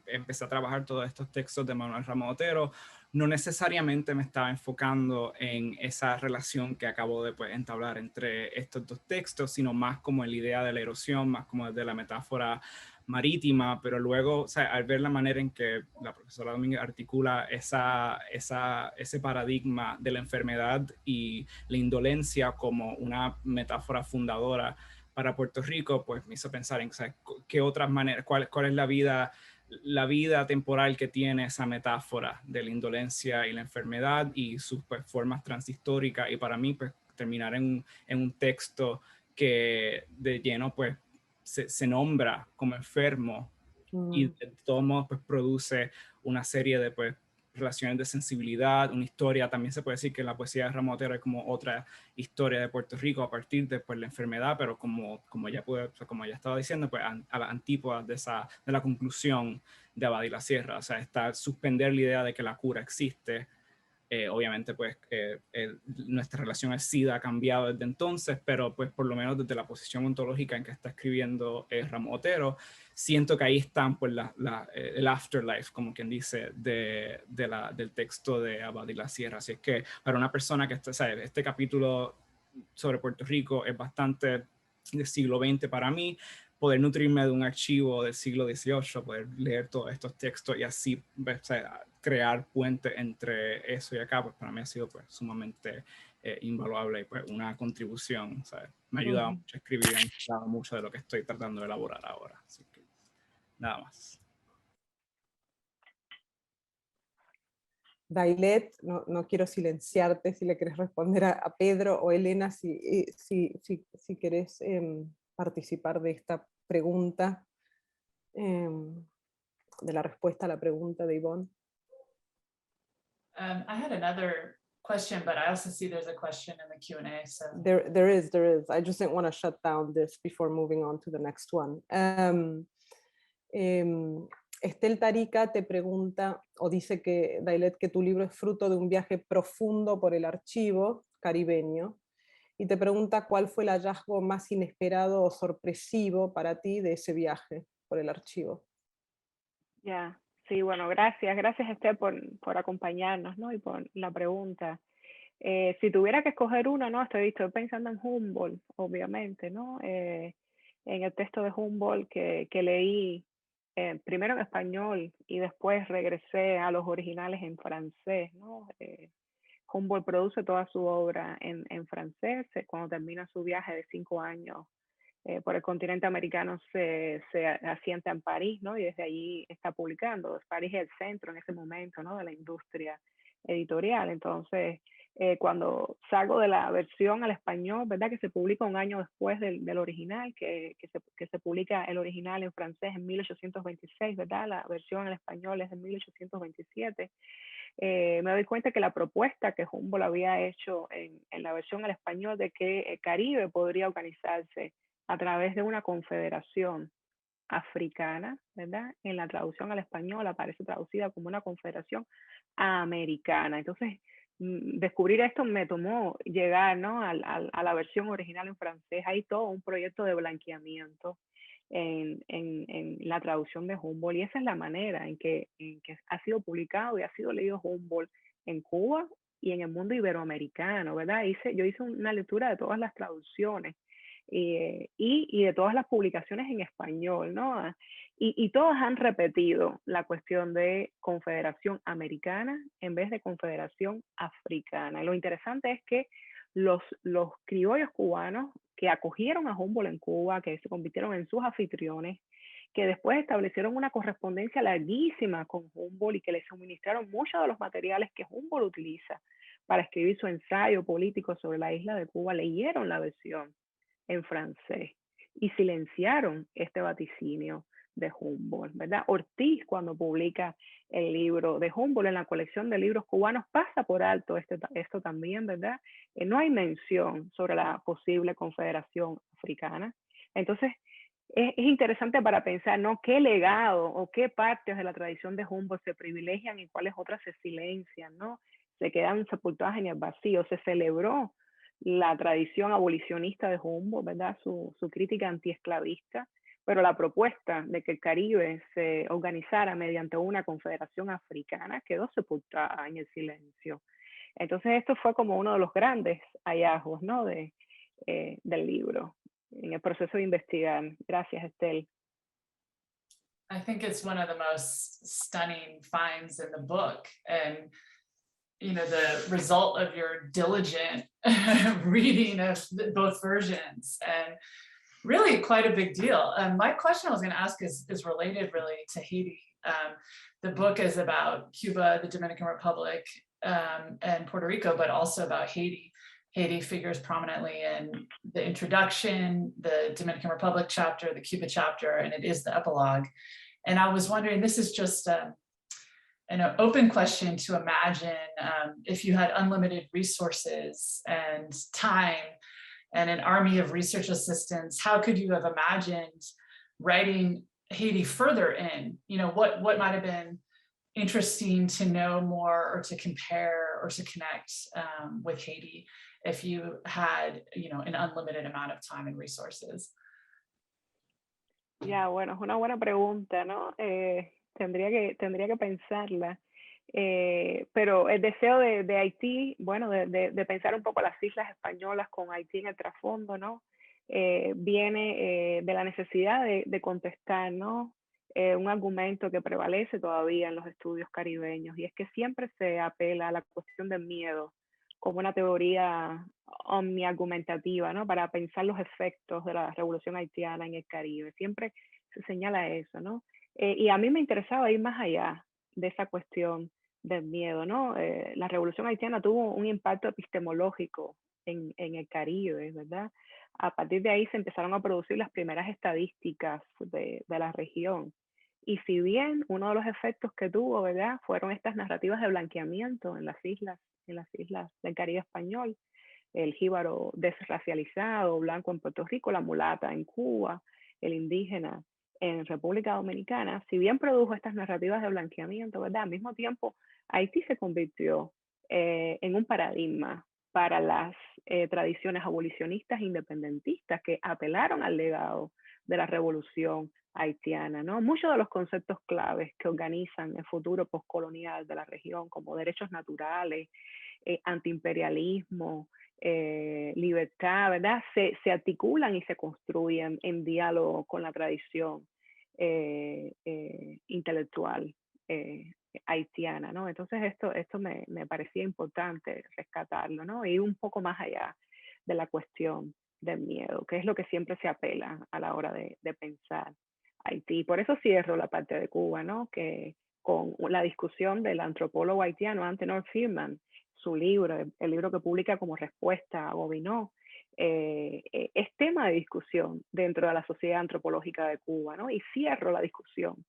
empecé a trabajar todos estos textos de Manuel Ramos Otero, no necesariamente me estaba enfocando en esa relación que acabo de pues, entablar entre estos 2 textos, sino más como en la idea de la erosión, más como desde la metáfora marítima, pero luego, o sea, al ver la manera en que la profesora Domínguez articula ese paradigma de la enfermedad y la indolencia como una metáfora fundadora para Puerto Rico, pues me hizo pensar en, o sea, qué otras maneras, cuál es la vida temporal que tiene esa metáfora de la indolencia y la enfermedad y sus pues, formas transhistóricas, y para mí pues terminar en un texto que de lleno pues se nombra como enfermo y de todos modos pues produce una serie de pues relaciones de sensibilidad, una historia. También se puede decir que la poesía de Ramos Otero es como otra historia de Puerto Rico a partir de pues, la enfermedad, pero como ya estaba diciendo, pues a las antípodas de la conclusión de Abad y la Sierra. O sea, está suspender la idea de que la cura existe. Obviamente, pues, nuestra relación al SIDA ha cambiado desde entonces, pero pues por lo menos desde la posición ontológica en que está escribiendo Ramos Otero, siento que ahí están pues el afterlife, como quien dice, del texto de Abad y la Sierra. Así es que para una persona que está, ¿sabes? Este capítulo sobre Puerto Rico es bastante del siglo XX para mí. Poder nutrirme de un archivo del siglo XVIII, poder leer todos estos textos y así, o sea, crear puentes entre eso y acá, pues para mí ha sido pues sumamente invaluable y pues una contribución, ¿sabes? Me ha ayudado mucho a escribir, me ha inspirado mucho de lo que estoy tratando de elaborar ahora. Así que nada más. Dailet, no quiero silenciarte si le querés responder a Pedro o Elena, si querés participar de esta pregunta, de la respuesta a la pregunta de Ivonne. I had another question, but I also see there's a question in the Q&A. So There is. I just didn't want to shut down this before moving on to the next one. Estel Tarica te pregunta, o dice que, Dailet, que tu libro es fruto de un viaje profundo por el archivo caribeño, y te pregunta cuál fue el hallazgo más inesperado o sorpresivo para ti de ese viaje por el archivo. Ya, sí, bueno, gracias Estel por acompañarnos, ¿no? Y por la pregunta. Si tuviera que escoger una, ¿no? Estoy pensando en Humboldt, obviamente, ¿no? En el texto de Humboldt que leí primero en español y después regresé a los originales en francés, ¿no? Humboldt produce toda su obra en francés. Cuando termina su viaje de 5 años por el continente americano se asienta en París, ¿no? Y desde allí está publicando. París es el centro en ese momento, ¿no? De la industria editorial. Entonces, cuando salgo de la versión al español, ¿verdad? Que se publica un año después del original, que se publica el original en francés en 1826, ¿verdad? La versión en español es de 1827. Me doy cuenta que la propuesta que Humboldt había hecho en la versión al español de que el Caribe podría organizarse a través de una confederación africana, ¿verdad? En la traducción al español aparece traducida como una confederación americana. Entonces, descubrir esto me tomó llegar, ¿no? a la versión original en francés. Hay todo un proyecto de blanqueamiento en la traducción de Humboldt, y esa es la manera en que ha sido publicado y ha sido leído Humboldt en Cuba y en el mundo iberoamericano, ¿verdad? Yo hice una lectura de todas las traducciones y de todas las publicaciones en español, ¿no? Y todas han repetido la cuestión de confederación americana en vez de confederación africana. Y lo interesante es que los criollos cubanos que acogieron a Humboldt en Cuba, que se convirtieron en sus anfitriones, que después establecieron una correspondencia larguísima con Humboldt y que le suministraron muchos de los materiales que Humboldt utiliza para escribir su ensayo político sobre la isla de Cuba, leyeron la versión en francés y silenciaron este vaticinio de Humboldt, ¿verdad? Ortiz, cuando publica el libro de Humboldt en la colección de libros cubanos, pasa por alto esto también, ¿verdad? No hay mención sobre la posible confederación africana. Entonces, es interesante para pensar, ¿no? ¿Qué legado o qué partes de la tradición de Humboldt se privilegian y cuáles otras se silencian, ¿no? Se quedan sepultadas en el vacío. Se celebró la tradición abolicionista de Humboldt, ¿verdad? Su crítica antiesclavista, pero la propuesta de que el Caribe se organizara mediante una confederación africana quedó sepultada en el silencio. Entonces esto fue como uno de los grandes hallazgos, ¿no? Del libro, en el proceso de investigar. Gracias, Estel. I think it's one of the most stunning finds in the book, and the result of your diligent reading of both versions, and really quite a big deal. My question I was going to ask is related really to Haiti. The book is about Cuba, the Dominican Republic, and Puerto Rico, but also about Haiti. Haiti figures prominently in the introduction, the Dominican Republic chapter, the Cuba chapter, and it is the epilogue. And I was wondering, this is just an open question to imagine if you had unlimited resources and time and an army of research assistants, how could you have imagined writing Haiti further in? What might have been interesting to know more or to compare or to connect with Haiti if you had, an unlimited amount of time and resources? Ya, bueno, es una buena pregunta, ¿no? Tendría que pensarla. Pero el deseo de Haití, bueno, de pensar un poco las islas españolas con Haití en el trasfondo, ¿no? Viene de la necesidad de contestar, ¿no? Un argumento que prevalece todavía en los estudios caribeños, y es que siempre se apela a la cuestión del miedo como una teoría omniargumentativa, ¿no? Para pensar los efectos de la revolución haitiana en el Caribe. Siempre se señala eso, ¿no? Y a mí me interesaba ir más allá de esa cuestión del miedo, ¿no? La revolución haitiana tuvo un impacto epistemológico en el Caribe, ¿verdad? A partir de ahí se empezaron a producir las primeras estadísticas de la región. Y si bien uno de los efectos que tuvo, ¿verdad?, fueron estas narrativas de blanqueamiento en las islas del Caribe español, el jíbaro desracializado, blanco en Puerto Rico, la mulata en Cuba, el indígena en República Dominicana, si bien produjo estas narrativas de blanqueamiento, ¿verdad?, al mismo tiempo Haití se convirtió en un paradigma para las tradiciones abolicionistas e independentistas que apelaron al legado de la revolución haitiana, ¿no? Muchos de los conceptos claves que organizan el futuro postcolonial de la región, como derechos naturales, antiimperialismo, libertad, ¿verdad?, se articulan y se construyen en diálogo con la tradición intelectual haitiana, ¿no? Entonces esto me parecía importante rescatarlo, ¿no? Ir un poco más allá de la cuestión del miedo, que es lo que siempre se apela a la hora de pensar Haití. Por eso cierro la parte de Cuba, ¿no? Que con la discusión del antropólogo haitiano Antenor Firman, su libro, el libro que publica como respuesta a Gobineau, es tema de discusión dentro de la Sociedad Antropológica de Cuba, ¿no? Y cierro la discusión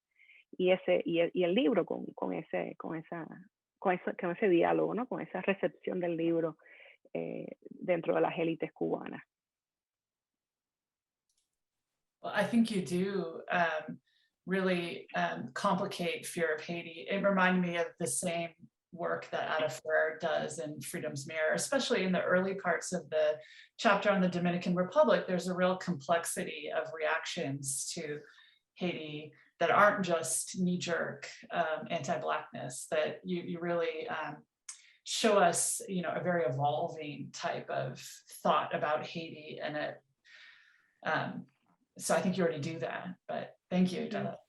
y el libro con ese diálogo, ¿no? Con esa recepción del libro dentro de las élites cubanas. Well, I think you do really complicate Fear of Haiti. It reminded me of the same work that Ada Ferrer does in Freedom's Mirror, especially in the early parts of the chapter on the Dominican Republic. There's a real complexity of reactions to Haiti that aren't just knee-jerk anti-Blackness, that you really show us, a very evolving type of thought about Haiti, and it. So I think you already do that, but thank you, Della.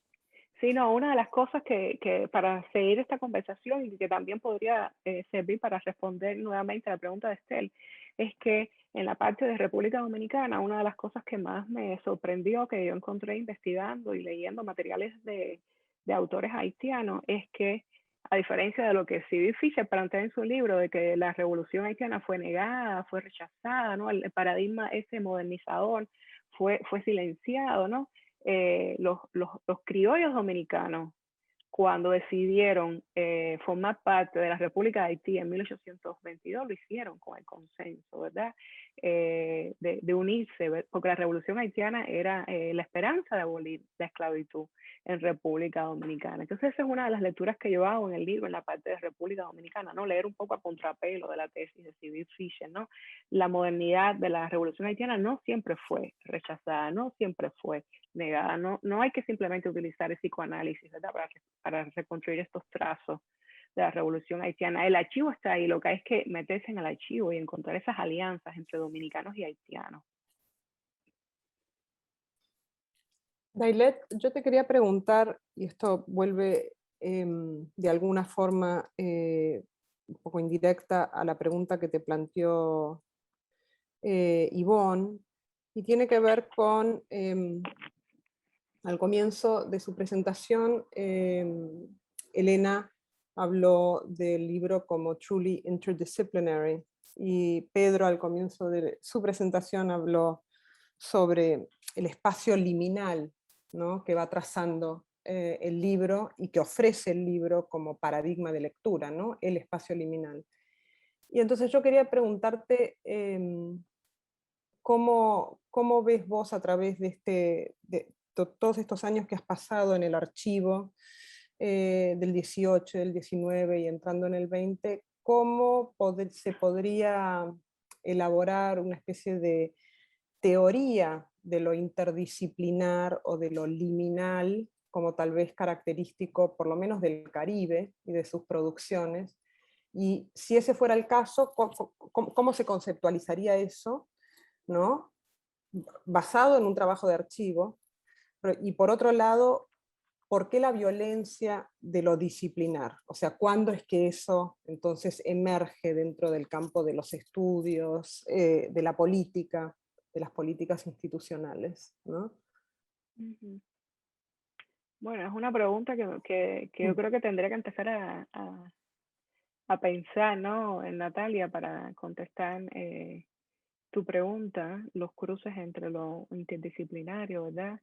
Sí, no, una de las cosas que para seguir esta conversación y que también podría servir para responder nuevamente a la pregunta de Estel, es que en la parte de República Dominicana, una de las cosas que más me sorprendió, que yo encontré investigando y leyendo materiales de autores haitianos, es que a diferencia de lo que Sybille Fisher plantea en su libro, de que la revolución haitiana fue negada, fue rechazada, ¿no? El paradigma ese modernizador fue silenciado, ¿no? Los criollos dominicanos, cuando decidieron formar parte de la República de Haití en 1822, lo hicieron con el consenso, ¿verdad? De unirse, porque la revolución haitiana era la esperanza de abolir la esclavitud en República Dominicana. Entonces esa es una de las lecturas que yo hago en el libro, en la parte de República Dominicana, ¿no? Leer un poco a contrapelo de la tesis de Sybille Fisher, ¿no? La modernidad de la revolución haitiana no siempre fue rechazada, no siempre fue negada. No hay que simplemente utilizar el psicoanálisis, ¿verdad?, para reconstruir estos trazos de la revolución haitiana. El archivo está ahí, lo que hay es que meterse en el archivo y encontrar esas alianzas entre dominicanos y haitianos. Dailet, yo te quería preguntar, y esto vuelve de alguna forma un poco indirecta a la pregunta que te planteó Ivonne, y tiene que ver con, al comienzo de su presentación, Elena habló del libro como truly interdisciplinary, y Pedro al comienzo de su presentación habló sobre el espacio liminal, ¿no?, que va trazando el libro y que ofrece el libro como paradigma de lectura, ¿no?, el espacio liminal. Y entonces yo quería preguntarte ¿cómo ves vos a través de todos estos años que has pasado en el archivo del 18, del 19 y entrando en el 20, se podría elaborar una especie de teoría de lo interdisciplinar o de lo liminal, como tal vez característico por lo menos del Caribe y de sus producciones? Y si ese fuera el caso, ¿cómo se conceptualizaría eso, ¿no?, basado en un trabajo de archivo? Y por otro lado, ¿por qué la violencia de lo disciplinar? O sea, ¿cuándo es que eso entonces emerge dentro del campo de los estudios, de la política, de las políticas institucionales, ¿no? Ujú. Bueno, es una pregunta que yo creo que tendría que empezar a pensar, ¿no? En Natalia, para contestar tu pregunta, los cruces entre lo interdisciplinario, ¿verdad?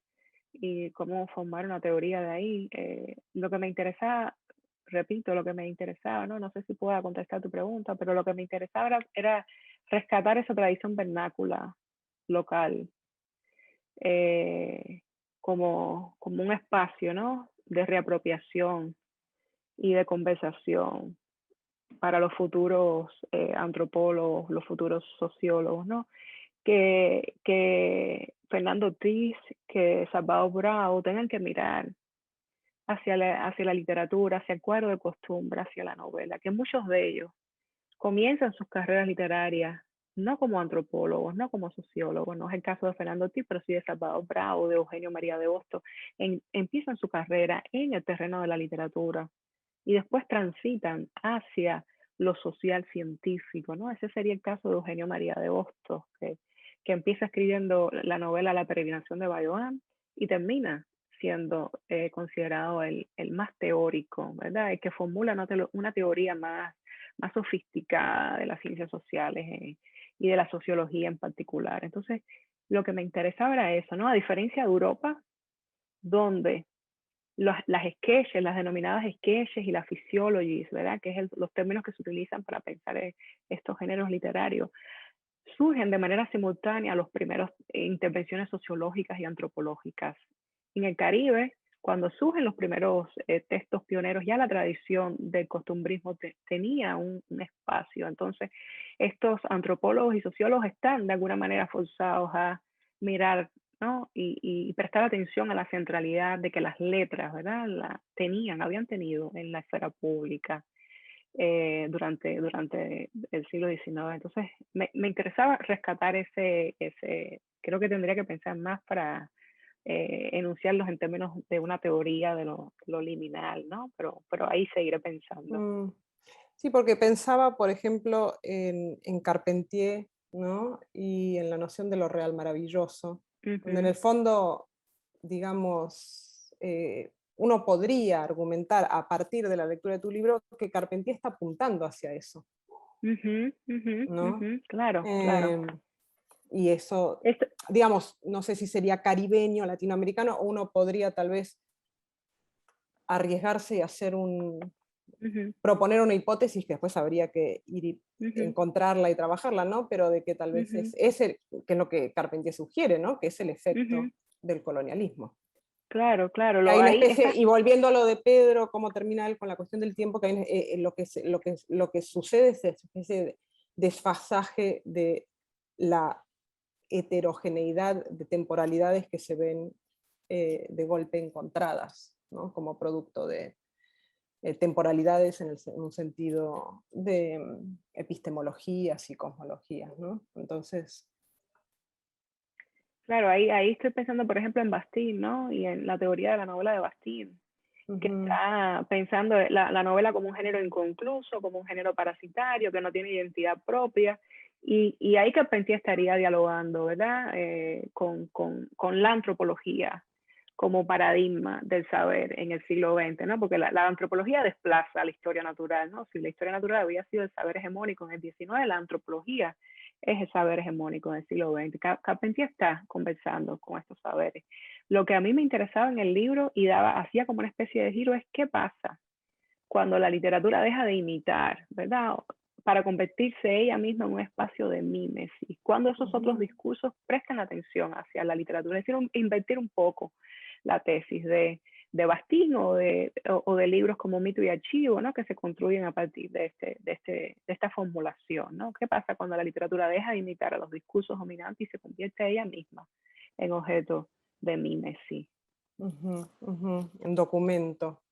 Y cómo formar una teoría de ahí. Lo que me interesaba, repito, lo que me interesaba, ¿no? No sé si pueda contestar tu pregunta, pero lo que me interesaba era rescatar esa tradición vernácula local, eh, como un espacio, ¿no?, de reapropiación y de conversación para los futuros antropólogos, los futuros sociólogos, ¿no? Que Fernando Ortiz, que Salvador Bravo tengan que mirar hacia la literatura, hacia el cuadro de costumbre, hacia la novela, que muchos de ellos comienzan sus carreras literarias no como antropólogos, no como sociólogos, no es el caso de Fernando Ortiz, pero sí de Salvador Bravo, de Eugenio María de Hostos, empiezan su carrera en el terreno de la literatura y después transitan hacia lo social científico, ¿no? Ese sería el caso de Eugenio María de Hostos, que empieza escribiendo la novela La peregrinación de Bayoán y termina siendo considerado el más teórico, ¿verdad? El que formula una teoría más sofisticada de las ciencias sociales y de la sociología en particular. Entonces, lo que me interesaba era eso, ¿no? A diferencia de Europa, donde las sketches, las denominadas sketches y las physiologies, ¿verdad?, que es los términos que se utilizan para pensar estos géneros literarios, surgen de manera simultánea los primeros intervenciones sociológicas y antropológicas. En el Caribe, cuando surgen los primeros textos pioneros, ya la tradición del costumbrismo tenía un espacio. Entonces, estos antropólogos y sociólogos están de alguna manera forzados a mirar, ¿no?, y prestar atención a la centralidad de que las letras, ¿verdad?, habían tenido en la esfera pública durante el siglo XIX. Entonces, me interesaba rescatar creo que tendría que pensar más para enunciarlos en términos de una teoría de lo liminal, ¿no? Pero ahí seguiré pensando. Sí, porque pensaba, por ejemplo, en Carpentier, ¿no?, y en la noción de lo real maravilloso, donde en el fondo, digamos, uno podría argumentar a partir de la lectura de tu libro que Carpentier está apuntando hacia eso, ¿no? Claro, claro. Em, y eso, Esto, digamos, no sé si sería caribeño, latinoamericano, o uno podría tal vez arriesgarse y hacer proponer una hipótesis que después habría que ir y encontrarla y trabajarla, ¿no? Pero de que tal vez que es lo que Carpentier sugiere, ¿no?, que es el efecto del colonialismo. claro, claro. Hay una Ahí especie, y volviendo a lo de Pedro, cómo termina él con la cuestión del tiempo, que hay, lo que sucede es esa especie de desfasaje de la heterogeneidad de temporalidades que se ven de golpe encontradas, ¿no?, como producto de temporalidades en un sentido de epistemologías y cosmologías, ¿no? Entonces... Claro, ahí estoy pensando, por ejemplo, en Bastille, ¿no? Y en la teoría de la novela de Bastille, que está pensando la novela como un género inconcluso, como un género parasitario, que no tiene identidad propia. Y ahí Carpentier estaría dialogando, ¿verdad? Con la antropología como paradigma del saber en el siglo XX, ¿no? Porque la antropología desplaza la historia natural, ¿no? Si la historia natural había sido el saber hegemónico en el XIX, la antropología es el saber hegemónico en el siglo XX. Carpentier está conversando con estos saberes. Lo que a mí me interesaba en el libro y hacía como una especie de giro es qué pasa cuando la literatura deja de imitar, ¿verdad? Para convertirse ella misma en un espacio de mímesis. Cuando esos otros discursos prestan atención hacia la literatura, es decir, invertir un poco la tesis de Bastín o de libros como Mito y Archivo, ¿no? Que se construyen a partir de esta formulación, ¿no? ¿Qué pasa cuando la literatura deja de imitar a los discursos dominantes y se convierte ella misma en objeto de mímesis? En documento.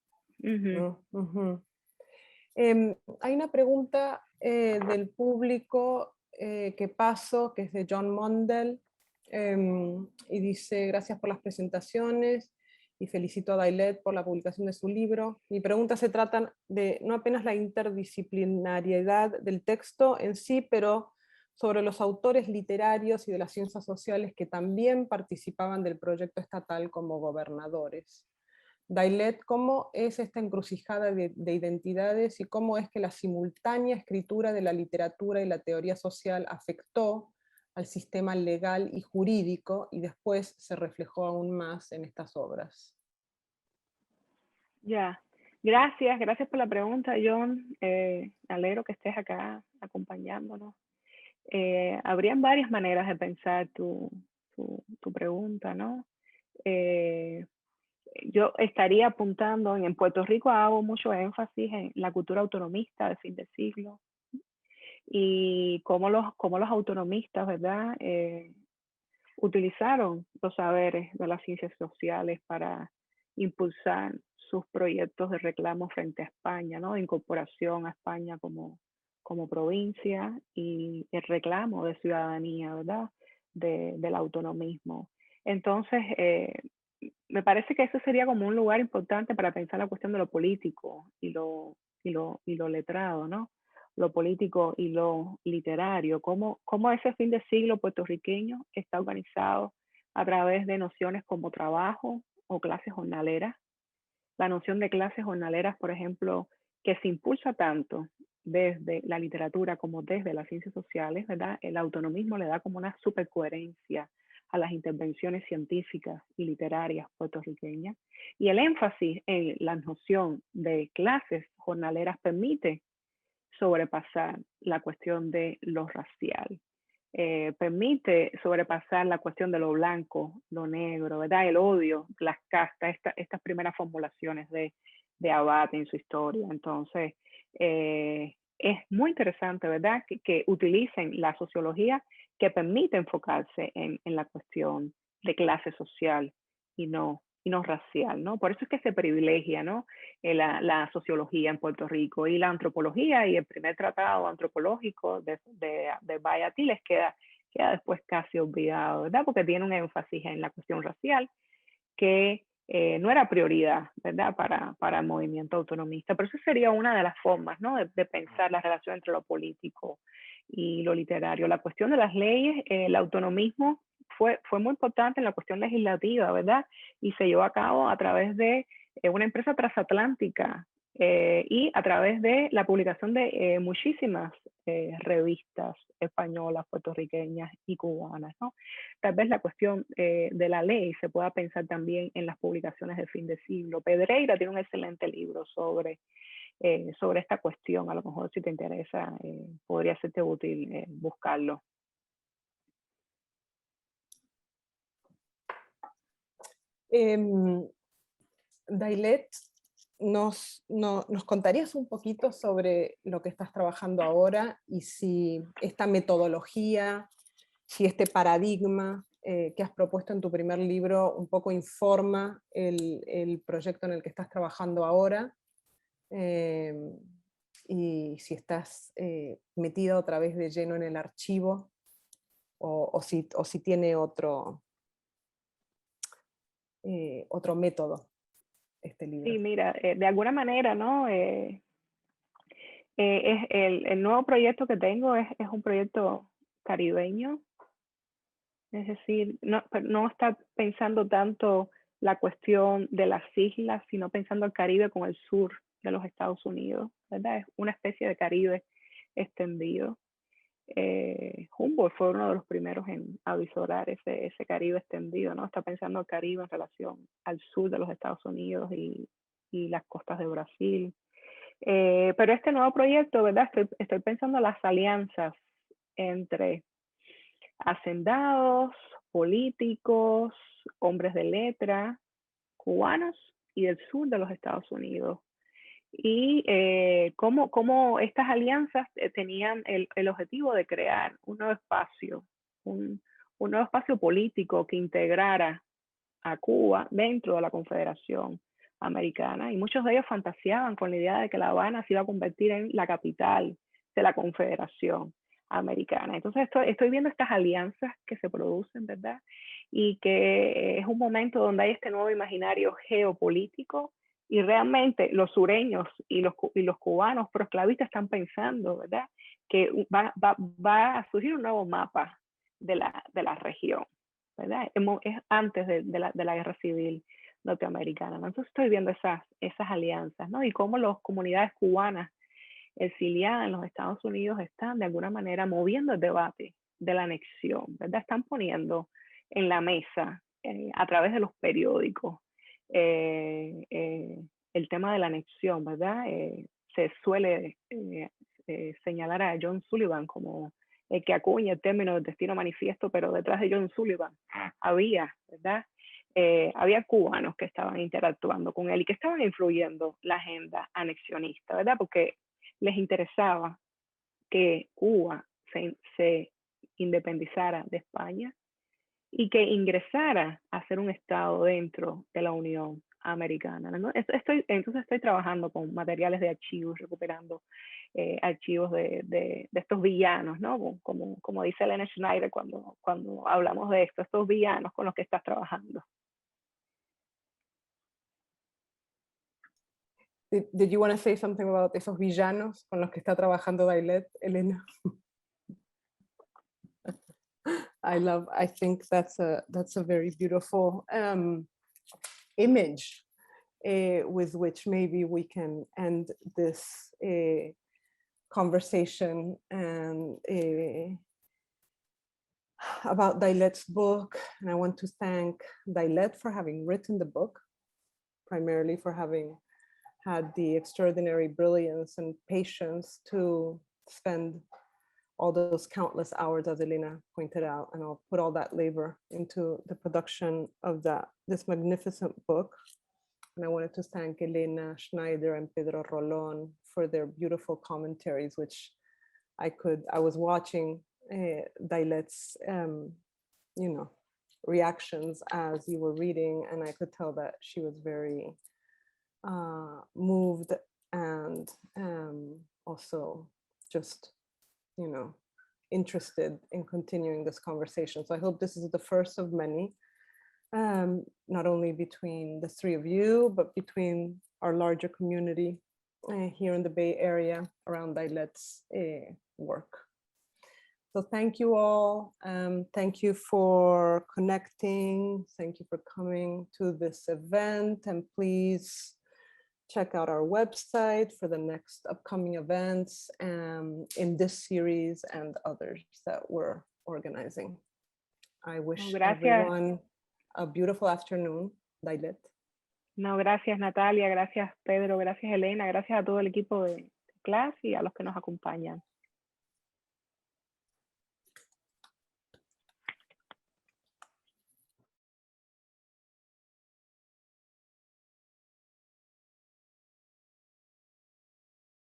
Hay una pregunta del público que paso, que es de John Mondel, y dice: gracias por las presentaciones y felicito a Dailet por la publicación de su libro. Mi pregunta se trata de no apenas la interdisciplinariedad del texto en sí, pero sobre los autores literarios y de las ciencias sociales que también participaban del proyecto estatal como gobernadores. Dailet, ¿cómo es esta encrucijada de identidades y cómo es que la simultánea escritura de la literatura y la teoría social afectó al sistema legal y jurídico y después se reflejó aún más en estas obras? Ya, gracias por la pregunta, John. Me alegro que estés acá acompañándonos. Habrían varias maneras de pensar tu pregunta, ¿no? Yo estaría apuntando, en Puerto Rico hago mucho énfasis en la cultura autonomista del fin de siglo y cómo los autonomistas, ¿verdad? Utilizaron los saberes de las ciencias sociales para impulsar sus proyectos de reclamo frente a España, ¿no? De incorporación a España como provincia y el reclamo de ciudadanía, ¿verdad? Del autonomismo. Entonces, me parece que ese sería como un lugar importante para pensar la cuestión de lo político y lo letrado, ¿no? Lo político y lo literario, cómo ese fin de siglo puertorriqueño está organizado a través de nociones como trabajo o clases jornaleras. La noción de clases jornaleras, por ejemplo, que se impulsa tanto desde la literatura como desde las ciencias sociales, ¿verdad? El autonomismo le da como una supercoherencia a las intervenciones científicas y literarias puertorriqueñas. Y el énfasis en la noción de clases jornaleras permite sobrepasar la cuestión de lo racial. Permite sobrepasar la cuestión de lo blanco, lo negro, ¿verdad? El odio, las castas, estas primeras formulaciones de Abad en su historia. Entonces, es muy interesante, ¿verdad? Que utilicen la sociología que permite enfocarse en la cuestión de clase social y no racial, ¿no? Por eso es que se privilegia, ¿no? La sociología en Puerto Rico y la antropología, y el primer tratado antropológico de Bayatiles queda después casi olvidado, ¿verdad? Porque tiene un énfasis en la cuestión racial que no era prioridad, ¿verdad? Para el movimiento autonomista. Pero eso sería una de las formas, ¿no? De pensar la relación entre lo político y lo literario. La cuestión de las leyes, el autonomismo fue muy importante en la cuestión legislativa, ¿verdad? Y se llevó a cabo a través de una empresa transatlántica y a través de la publicación de muchísimas revistas españolas, puertorriqueñas y cubanas, ¿no? Tal vez la cuestión de la ley se pueda pensar también en las publicaciones de fin de siglo. Pedreira tiene un excelente libro sobre esta cuestión. A lo mejor si te interesa, podría serte útil buscarlo. Dailet, ¿nos contarías un poquito sobre lo que estás trabajando ahora y si esta metodología, si este paradigma que has propuesto en tu primer libro un poco informa el proyecto en el que estás trabajando ahora? Y si estás metida otra vez de lleno en el archivo o si tiene otro otro método este libro. Sí, mira, de alguna manera, ¿no? Es el nuevo proyecto que tengo es un proyecto caribeño, es decir, no está pensando tanto la cuestión de las islas, sino pensando el Caribe con el sur de los Estados Unidos, ¿verdad? Es una especie de Caribe extendido. Humboldt fue uno de los primeros en avisorar ese Caribe extendido, ¿no? Está pensando el Caribe en relación al sur de los Estados Unidos y las costas de Brasil. Pero este nuevo proyecto, ¿verdad? Estoy pensando en las alianzas entre hacendados, políticos, hombres de letra, cubanos y del sur de los Estados Unidos. Y cómo estas alianzas tenían el objetivo de crear un nuevo espacio, un nuevo espacio político que integrara a Cuba dentro de la Confederación Americana. Y muchos de ellos fantaseaban con la idea de que La Habana se iba a convertir en la capital de la Confederación Americana. Entonces estoy viendo estas alianzas que se producen, ¿verdad? Y que es un momento donde hay este nuevo imaginario geopolítico y realmente los sureños y los cubanos prosclavistas están pensando, ¿verdad? Que va a surgir un nuevo mapa de la región, ¿verdad? Es antes de la guerra civil norteamericana, ¿no? Entonces estoy viendo esas alianzas, ¿no? Y cómo las comunidades cubanas exiliadas en los Estados Unidos están de alguna manera moviendo el debate de la anexión, ¿verdad? Están poniendo en la mesa a través de los periódicos el tema de la anexión, ¿verdad? Se suele señalar a John Sullivan como el que acuña el término del destino manifiesto, pero detrás de John Sullivan había, ¿verdad? Había cubanos que estaban interactuando con él y que estaban influyendo la agenda anexionista, ¿verdad? Porque les interesaba que Cuba se independizara de España y que ingresara a ser un estado dentro de la Unión Americana, ¿no? Entonces estoy trabajando con materiales de archivos, recuperando archivos de estos villanos, ¿no? Como dice Elena Schneider cuando hablamos de esto, estos villanos con los que estás trabajando. Did you want to say something about esos villanos con los que está trabajando Dailed, Elena? I think that's a very beautiful image with which maybe we can end this conversation and about Dailet's book. And I want to thank Dailet for having written the book, primarily for having had the extraordinary brilliance and patience to spend all those countless hours, as Elena pointed out, and I'll put all that labor into the production of this magnificent book. And I wanted to thank Elena Schneider and Pedro Rolón for their beautiful commentaries, which I was watching Dailet's, reactions as you were reading, and I could tell that she was very moved and also just, interested in continuing this conversation. So I hope this is the first of many, not only between the three of you, but between our larger community here in the Bay Area around Dailet's work. So thank you all. Thank you for connecting. Thank you for coming to this event. And please check out our website for the next upcoming events in this series and others that we're organizing. I wish everyone a beautiful afternoon. Dailet. No, gracias Natalia, gracias Pedro, gracias Elena, gracias a todo el equipo de clase y a los que nos acompañan.